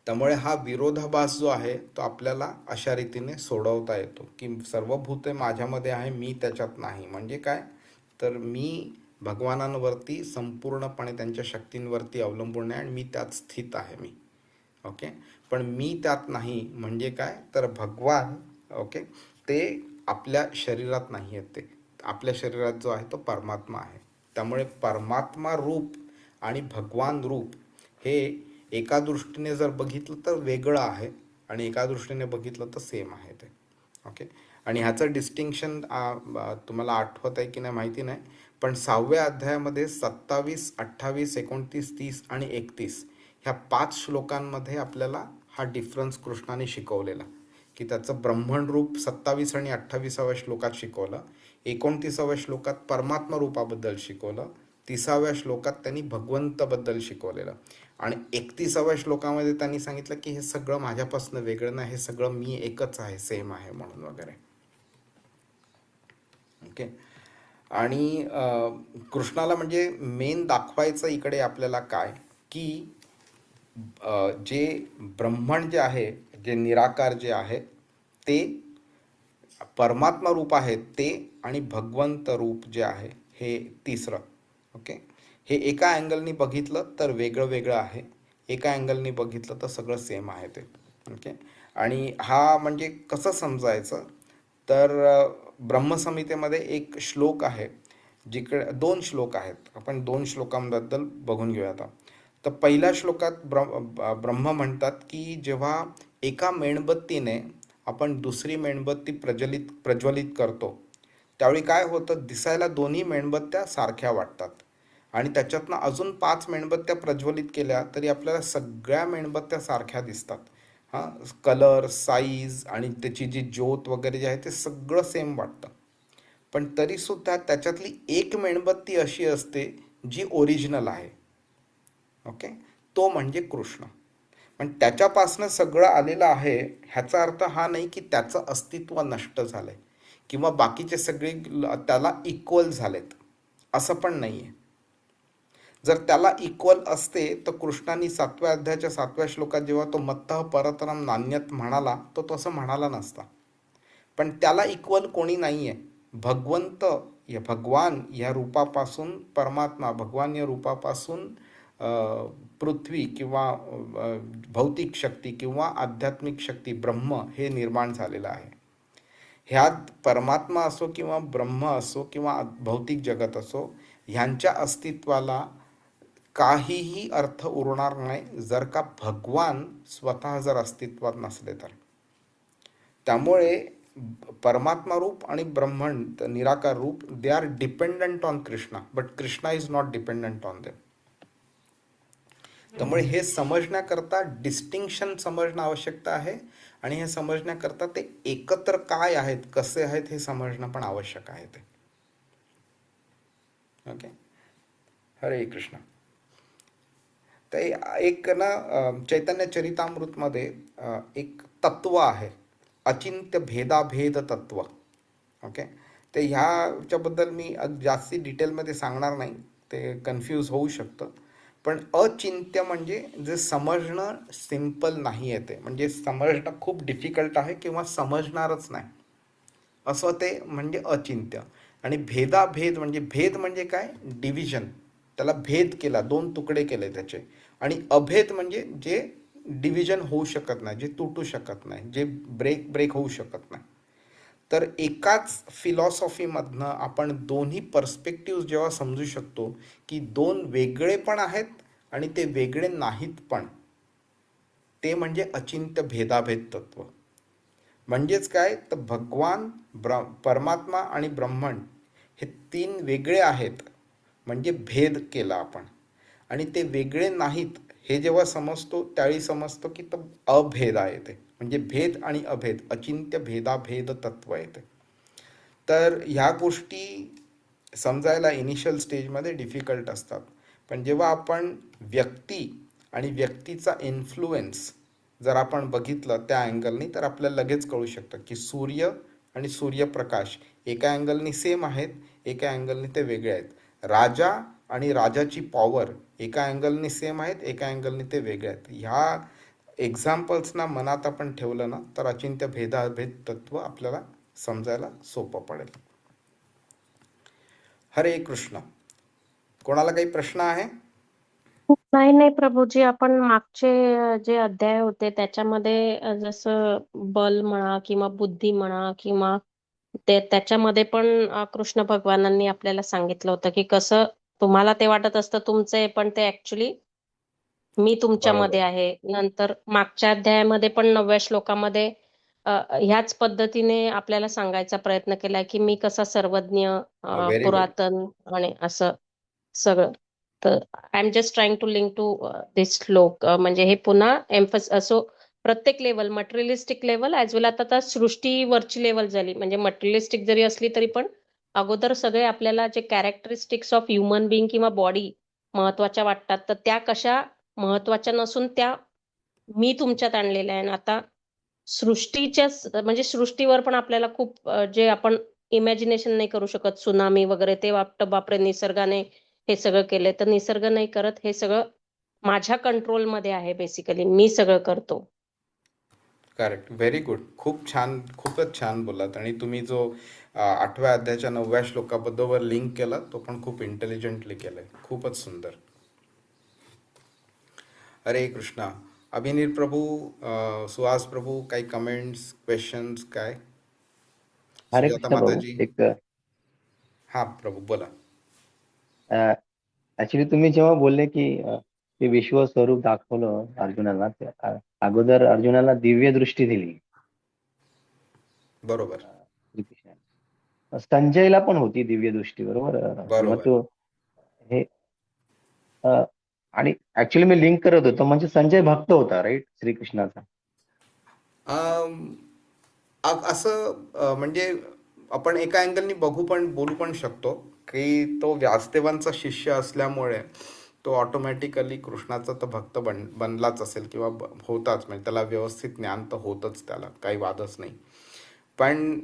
त्यामुळे हा विरोधाभास जो आहे तो आपल्याला अशा रीतीने सोडवता येतो की सर्व भूते माझ्यामध्ये आहे, मी त्याच्यात नाही. म्हणजे काय, तर मी भगवानांवरती संपूर्णपणे त्यांच्या शक्तींवरती अवलंबून आहे आणि मी त्यात स्थित आहे मी. ओके. पण मी त्यात नाही म्हणजे काय, तर भगवान, ओके, ते आपल्या शरीरात नाही आहेत, ते आपल्या शरीरात जो आहे तो परमात्मा आहे. त्यामुळे परमात्मा रूप आणि भगवान रूप हे एका दृष्टीने जर बघितलं तर वेगळं आहे आणि एका दृष्टीने बघितलं तर सेम आहे ते. ओके. आणि ह्याचं डिस्टिंक्शन तुम्हाला आठवत आहे की नाही माहिती नाही, पण 6व्या अध्यायामध्ये 27, 28, 29, 30 आणि 31 ह्या 5 श्लोकांमध्ये आपल्याला हा डिफरन्स कृष्णाने शिकवलेला, की त्याचं ब्रह्मण रूप 27 आणि 28व्या श्लोकात शिकवलं, 29व्या श्लोकात परमात्मा रूपाबद्दल शिकवलं, 30व्या श्लोकात त्यांनी भगवंताबद्दल शिकवलेलं आणि 31व्या श्लोकामध्ये त्यांनी सांगितलं की हे सगळं माझ्यापासून वेगळं नाही, हे सगळं मी एकच आहे, सेम आहे म्हणून वगैरे. ओके. आणि कृष्णाला म्हणजे मेन दाखवायचं इकडे आपल्याला काय, की जे ब्रह्मण जे आहे, जे निराकार जे आहे ते परमात्मा रूप आहे ते, आणि भगवंत रूप जे आहे हे तिसरं. ओके. हे एका अँगलनी बघितलं तर वेगळं वेगळं आहे, एका अँगलनी बघितलं तर सगळं सेम आहे ते. ओके. आणि हा म्हणजे कसं समजायचं तर ब्रह्मसंहितेमध्ये एक श्लोक आहे, जिकडे 2 श्लोक आहेत, आपण 2 श्लोकांबद्दल बघून घेऊया आता. तर पहिल्या श्लोकात ब्रह्म म्हणतात की जेव्हा एका मेणबत्तीने आपण दुसरी मेणबत्ती प्रज्वलित करतो त्यावेळी काय होतं, दिसायला दोन्ही मेणबत्त्या सारख्या वाटतात आणि त्याच्यातनं अजून 5 मेणबत्त्या प्रज्वलित केल्या तरी आपल्याला सगळ्या मेणबत्त्या सारख्या दिसतात. हां, कलर, साईज आणि त्याची जी ज्योत वगैरे जे आहे ते सगळं सेम वाटतं. पण तरीसुद्धा त्याच्यातली एक मेणबत्ती अशी असते जी ओरिजिनल आहे. ओके. तो म्हणजे कृष्ण. पण त्याच्यापासनं सगळं आलेलं आहे ह्याचा अर्थ हा नाही की त्याचं अस्तित्व नष्ट झालंय किंवा बाकीचे सगळे त्याला इक्वल झालेत, असं पण नाही आहे. जर त्याला इक्वल असते तर कृष्णाने 7व्या अध्यायाच्या 7व्या श्लोकात जेव्हा तो मत्तः परतरम नान्यत म्हणाला तो तसं म्हणाला नसता. पण त्याला इक्वल कोणी नाही आहे. भगवंत या भगवान या रूपापासून परमात्मा, भगवान या रूपापासून पृथ्वी किंवा भौतिक शक्ती किंवा आध्यात्मिक शक्ती ब्रह्म हे निर्माण झालेलं आहे. ह्यात परमात्मा असो किंवा ब्रह्म असो किंवा भौतिक जगत असो, ह्यांच्या अस्तित्वाला काहीही अर्थ उरणार नाही जर का भगवान स्वतः जर अस्तित्वात नसले तर. त्यामुळे परमात्मा रूप आणि ब्रह्मण निराकार रूप they are dependent on Krishna, but Krishna is not dependent on them. त्यामुळे हे समजण्याकरता डिस्टिंक्शन समजणं आवश्यकता आहे आणि हे समजण्याकरता ते एकत्र काय आहेत, कसे आहेत हे समजणं पण आवश्यक आहे ते. ओके. हरे कृष्ण. तर एक ना चैतन्य चरितामृतमध्ये एक तत्व आहे, अचिंत्य भेदाभेद तत्व. ओके. ते ह्याच्याबद्दल मी जास्ती डिटेलमध्ये सांगणार नाही, ते कन्फ्यूज होऊ शकतं. पण अचिंत्य म्हणजे जे समजणं सिम्पल नाही आहे, ते म्हणजे समजणं खूप डिफिकल्ट आहे किंवा समजणारच नाही असं ते म्हणजे अचिंत्य. आणि भेदाभेद म्हणजे भेद म्हणजे काय, डिव्हिजन, त्याला भेद केला, 2 तुकडे केले त्याचे. आणि अभेद म्हणजे जे डिव्हिजन होऊ शकत नाही, जे तुटू शकत नाही, जे ब्रेक होऊ शकत नाही. तर एकाच फिलॉसॉफीमधनं आपण दोन्ही पर्स्पेक्टिव्ह जेव्हा समजू शकतो की 2 वेगळे पण आहेत आणि ते वेगळे नाहीत पण, ते म्हणजे अचिंत्य भेदाभेद तत्व. म्हणजेच काय तर भगवान, परमात्मा आणि ब्रह्मण हे 3 वेगळे आहेत म्हणजे भेद केला आपण, आणि ते वेगळे नाहीत हे जेव्हा समजतो त्यावेळी समजतो की तो अभेद आहे, ते म्हणजे भेद आणि अभेद, अचिंत्य भेदाभेद तत्व येते. तर ह्या गोष्टी समजायला इनिशियल स्टेजमध्ये डिफिकल्ट असतात, पण जेव्हा आपण व्यक्ती आणि व्यक्तीचा इन्फ्लुएन्स जर आपण बघितलं त्या अँगलनी तर आपल्याला लगेच कळू शकतं की सूर्य आणि सूर्यप्रकाश एका अँगलनी सेम आहेत, एका अँगलनी ते वेगळे आहेत. राजा आणि राजाची पॉवर एका अँगलनी सेम आहेत, एका अँगलनी ते वेगळे आहेत. ह्या एक्झाम्पल्सना मनात आपण ठेवलं ना तर अचिंत्य भेदाभेद तत्व आपल्याला समजायला सोपं पडेल. हरे कृष्ण. कोणाला काही प्रश्न आहे? नाही प्रभूजी, आपण मागचे जे अध्याय होते त्याच्यामध्ये जसं बल म्हणा किंवा बुद्धी म्हणा किंवा त्याच्यामध्ये पण कृष्ण भगवानांनी आपल्याला सांगितलं होतं की कसं तुम्हाला ते वाटत असतं तुमचं आहे, पण ते ऍक्च्युली मी तुमच्यामध्ये बरोबर. आहे. नंतर मागच्या अध्यायामध्ये पण 9व्या श्लोकामध्ये ह्याच पद्धतीने आपल्याला सांगायचा प्रयत्न केलाय की मी कसा सर्वज्ञ, व्हेरी गुड. पुरातन आणि असं सगळं. तर I am just trying to link to this श्लोक. म्हणजे हे पुन्हा असो प्रत्येक level, materialistic level as well आता सृष्टीवरची लेवल झाली. म्हणजे मटेरियलिस्टिक जरी असली तरी पण अगोदर सगळे आपल्याला जे कॅरेक्टरिस्टिक्स ऑफ ह्युमन बिंग किंवा बॉडी महत्वाच्या वाटतात, तर त्या कशा महत्वाच्या नसून त्या मी तुमच्यात आणलेल्या आहे. आणि आता म्हणजे सृष्टीवर पण आपल्याला खूप जे आपण इमॅजिनेशन नाही करू शकत, त्सुनामी वगैरे, ते वाटतं बापरे निसर्गाने हे सगळं केलंय. तर निसर्ग नाही करत, हे सगळं माझ्या कंट्रोलमध्ये आहे. बेसिकली मी सगळं करतो. करेक्ट. Very good. खूप छान, खूपच छान बोललात. आणि तुम्ही जो 8व्या अध्यायाच्या 9व्या श्लोकाबरोबर लिंक केला तो पण खूप इंटेलिजंटली केलाय. खूपच सुंदर. हरे कृष्णा. अभिनीत प्रभू, सुहास प्रभू, काही कमेंट्स, क्वेश्चन्स काय? हरे सुजाता कृष्ण प्रभू. माताजी. एक हा प्रभू बोला. ऍक्च्युली तुम्ही जेव्हा बोलले की ते विश्व स्वरूप दाखवलं अर्जुनाला, अगोदर अर्जुनाला दिव्य दृष्टी दिली बरोबर. श्रीकृष्णाने. संजयला पण होती दिव्य दृष्टी, बरोबर. जेव्हा बरोबर. तो हे अ, आणि ऍक्च्युली मी लिंक करत होतो, म्हणजे संजय भक्त होता, राईट, श्रीकृष्णाचा. अम, असं म्हणजे आपण एका अँगलनी बोलू पण शकतो की तो व्यासदेवांचा शिष्य असल्यामुळे तो ऑटोमॅटिकली कृष्णाचा तर भक्त बनलाच असेल किंवा होताच. म्हणजे त्याला व्यवस्थित ज्ञान तर होतच, त्याला काही वादच नाही. पण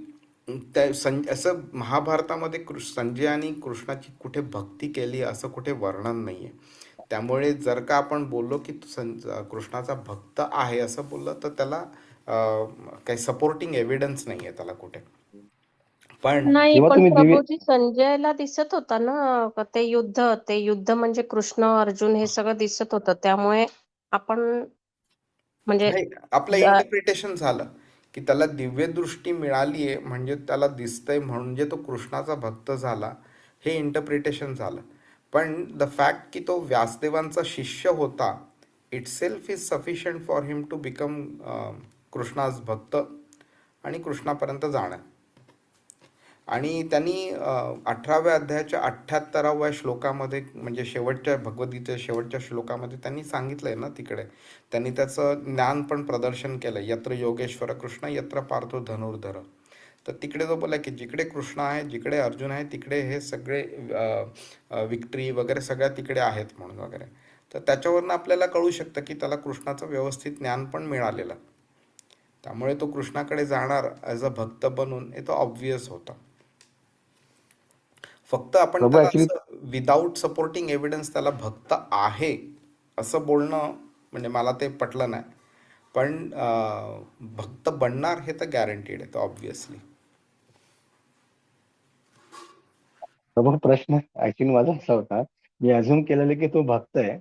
असं महाभारतामध्ये संजय आणि कृष्णाची कुठे भक्ती केली असं कुठे वर्णन नाही आहे. त्यामुळे जर का आपण बोललो की कृष्णाचा भक्त आहे असं बोललं तर त्याला काही सपोर्टिंग एव्हिडन्स नाही आहे त्याला कुठे. पण नाही, जेव्हा पण तुम्ही दिव्य प्रभूजी संजयला दिसत होता ना, ते युद्ध म्हणजे कृष्ण अर्जुन हे सगळं दिसत होतं. त्यामुळे आपण म्हणजे नाही, आपलं इंटरप्रिटेशन झालं की त्याला दिव्यदृष्टी मिळाली आहे म्हणजे त्याला दिसतंय म्हणजे तो कृष्णाचा भक्त झाला, हे इंटरप्रिटेशन झालं. पण द फॅक्ट की तो व्यासदेवांचा शिष्य होता, it self is sufficient for him to become Krishna's भक्त आणि कृष्णापर्यंत जाणं. आणि त्यांनी 18व्या अध्यायाच्या 78व्या श्लोकामध्ये, म्हणजे शेवटच्या भगवद्गीतेच्या शेवटच्या श्लोकामध्ये त्यांनी सांगितलंय ना, तिकडे त्यांनी त्याचं ज्ञान पण प्रदर्शन केलंय. यत्र योगेश्वर कृष्ण यत्र पार्थो धनुर्धर. तर तिकडे जो बोला की जिकडे कृष्ण आहे, जिकडे अर्जुन आहे, तिकडे हे सगळे विक्ट्री वगैरे सगळ्या तिकडे आहेत म्हणून वगैरे. तर त्याच्यावरनं आपल्याला कळू शकतं की त्याला कृष्णाचं व्यवस्थित ज्ञान पण मिळालेलं. त्यामुळे तो कृष्णाकडे जाणार ॲज अ भक्त बनून हे तो ऑब्व्हियस होता. फक्त आपण प्रभू त्याला ऍक्च्युली असं विदाऊट सपोर्टिंग एव्हिडन्स त्याला भक्त आहे असं बोलणं म्हणजे मला ते पटलं नाही. पण भक्त बनणार हे तर गॅरंटीड आहे, तर ऑब्व्हियसली. प्रभू, प्रश्न ऍक्च्युली माझा असा होता, मी अझ्युम केलेलं की तो भक्त आहे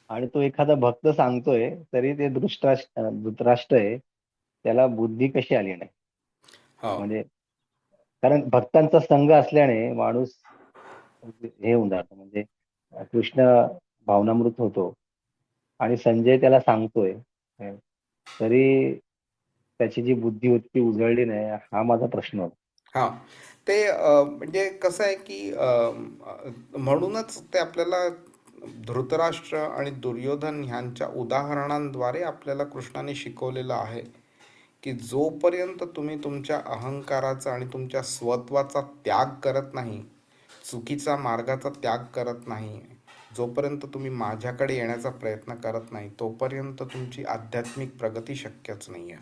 आणि तो एखादा भक्त सांगतोय तरी ते धृतराष्ट्र आहे, त्याला बुद्धी कशी आली नाही. हो. म्हणजे कारण भक्तांचा संघ असल्याने माणूस हे होऊन जातो, म्हणजे कृष्ण भावनामृत होतो आणि संजय त्याला सांगतोय, तरी त्याची जी बुद्धी होती ती उजळली नाही, हा माझा प्रश्न होता. हां. ते म्हणजे कसं आहे की म्हणूनच ते आपल्याला धृतराष्ट्र आणि दुर्योधन ह्यांच्या उदाहरणांद्वारे आपल्याला कृष्णाने शिकवलेलं आहे की जोपर्यंत तुम्ही तुमच्या अहंकाराचा आणि तुमच्या स्वत्वाचा त्याग करत नाही, चुकीचा मार्गाचा त्याग करत नाही, जोपर्यंत तुम्ही माझ्याकडे येण्याचा प्रयत्न करत नाही, तोपर्यंत तुमची आध्यात्मिक प्रगती शक्यच नाही आहे.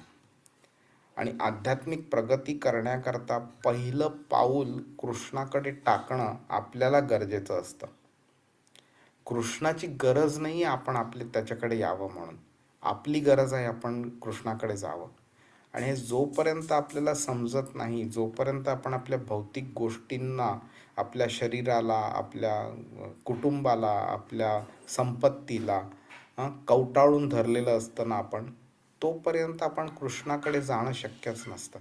आणि आध्यात्मिक प्रगती करण्याकरता पहिलं पाऊल कृष्णाकडे टाकणं आपल्याला गरजेचं असतं. कृष्णाची गरज नाही आहे आपण त्याच्याकडे यावं म्हणून. आपली गरज आहे आपण कृष्णाकडे जावं. आणि हे जोपर्यंत आपल्याला समजत नाही, जोपर्यंत आपण आपल्या भौतिक गोष्टींना, आपल्या शरीराला, आपल्या कुटुंबाला, आपल्या संपत्तीला कवटाळून धरलेलं असतं ना आपण, तोपर्यंत आपण कृष्णाकडे जाणं शक्यच नसतं.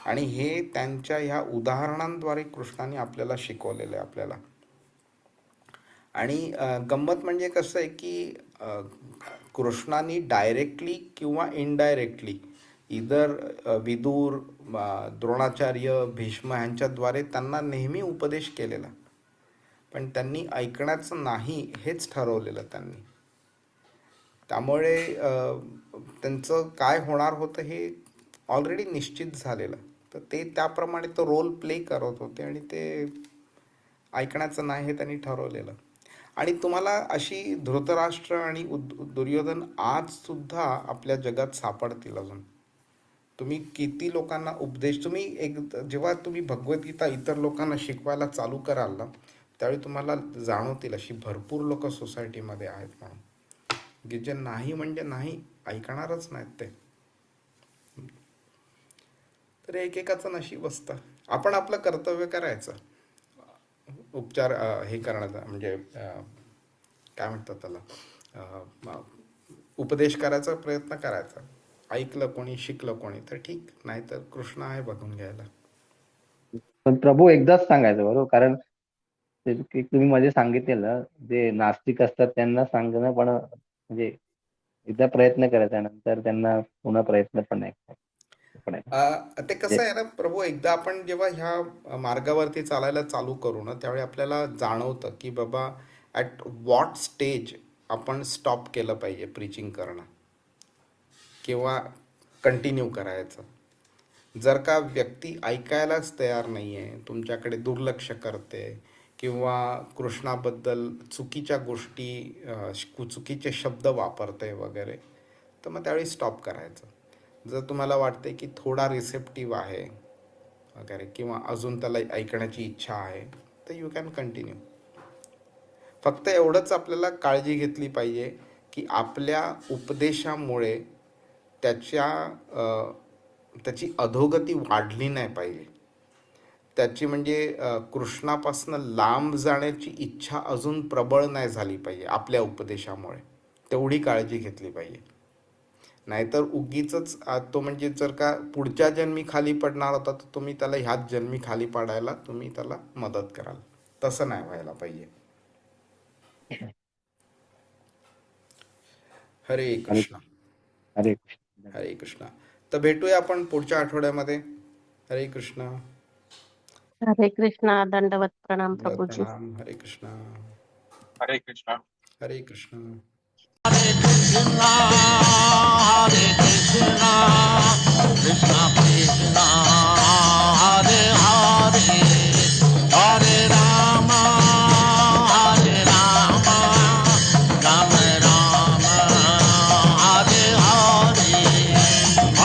आणि हे त्यांच्या ह्या उदाहरणांद्वारे कृष्णाने आपल्याला शिकवलेलं आहे आपल्याला. आणि गंमत म्हणजे कसं आहे की कृष्णाने डायरेक्टली किंवा इनडायरेक्टली इधर विदूर, द्रोणाचार्य, भीष्म ह्यांच्याद्वारे त्यांना नेहमी उपदेश केलेला, पण त्यांनी ऐकण्याचं नाही हेच ठरवलेलं त्यांनी. त्यामुळे त्यांचं काय होणार होतं हे ऑलरेडी निश्चित झालेलं. तर ते त्याप्रमाणे तो रोल प्ले करत होते आणि ते ऐकण्याचं नाही हे त्यांनी ठरवलेलं. आणि तुम्हाला अशी धृतराष्ट्र आणि दुर्योधन आज सुद्धा आपल्या जगात सापडतील अजून. तुम्ही किती लोकांना उपदेश, तुम्ही जेव्हा तुम्ही भगवद्गीता इतर लोकांना शिकवायला चालू कराल ना, त्यावेळी तुम्हाला जाणवतील अशी भरपूर लोक सोसायटीमध्ये आहेत म्हणून, की जे नाही म्हणजे नाही, ऐकणारच नाहीत ते. तर एकेकाचं नशीब असतं. आपण आपलं कर्तव्य करायचं, उपचार हे करण्याचा म्हणजे काय म्हणतात त्याला, उपदेश करायचा प्रयत्न करायचा. ऐकलं कोणी, शिकलं कोणी तर ठीक, नाहीतर कृष्ण आहे बघून घ्यायला. पण प्रभू एकदाच सांगायचं बरोबर, कारण तुम्ही मध्ये सांगितलेलं जे नास्तिक असतात त्यांना सांगणं, पण म्हणजे एकदा प्रयत्न करायचा, नंतर त्यांना पुन्हा प्रयत्न पण नाही ते कसं आहे ना प्रभू, एकदा आपण जेव्हा ह्या मार्गावरती चालायला चालू करू ना, त्यावेळी आपल्याला जाणवतं की बाबा ॲट व्हॉट स्टेज आपण स्टॉप केलं पाहिजे प्रीचिंग करणं किंवा कंटिन्यू करायचं. जर का व्यक्ती ऐकायलाच तयार नाही आहे, तुमच्याकडे दुर्लक्ष करते किंवा कृष्णाबद्दल चुकीच्या गोष्टी, चुकीचे शब्द वापरते वगैरे, तर मग त्यावेळी स्टॉप करायचं. जर तुम्हाला वाटते की थोडा रिसेप्टिव्ह आहे वगैरे किंवा अजून त्याला ऐकण्याची इच्छा आहे, तर यू कॅन कंटिन्यू. फक्त एवढंच आपल्याला काळजी घेतली पाहिजे की आपल्या उपदेशामुळे त्याची अधोगती वाढली नाही पाहिजे. त्याची म्हणजे कृष्णापासून लांब जाण्याची इच्छा अजून प्रबळ नाही झाली पाहिजे आपल्या उपदेशामुळे. तेवढी काळजी घेतली पाहिजे. नाहीतर उगीच तो म्हणजे जर का पुढच्या जन्मी खाली पडणार होता, तर तुम्ही त्याला ह्याच जन्मी खाली पाडायला तुम्ही त्याला मदत कराल. तसं नाही व्हायला पाहिजे. हरे कृष्ण. हरे कृष्ण. हरे कृष्ण. तर भेटूया आपण पुढच्या आठवड्यामध्ये. हरे कृष्ण. हरे कृष्णा. दंडवत प्रणाम प्रभूजी. प्रणाम. हरे कृष्ण. हरे कृष्ण. हरे कृष्ण. Hare Krishna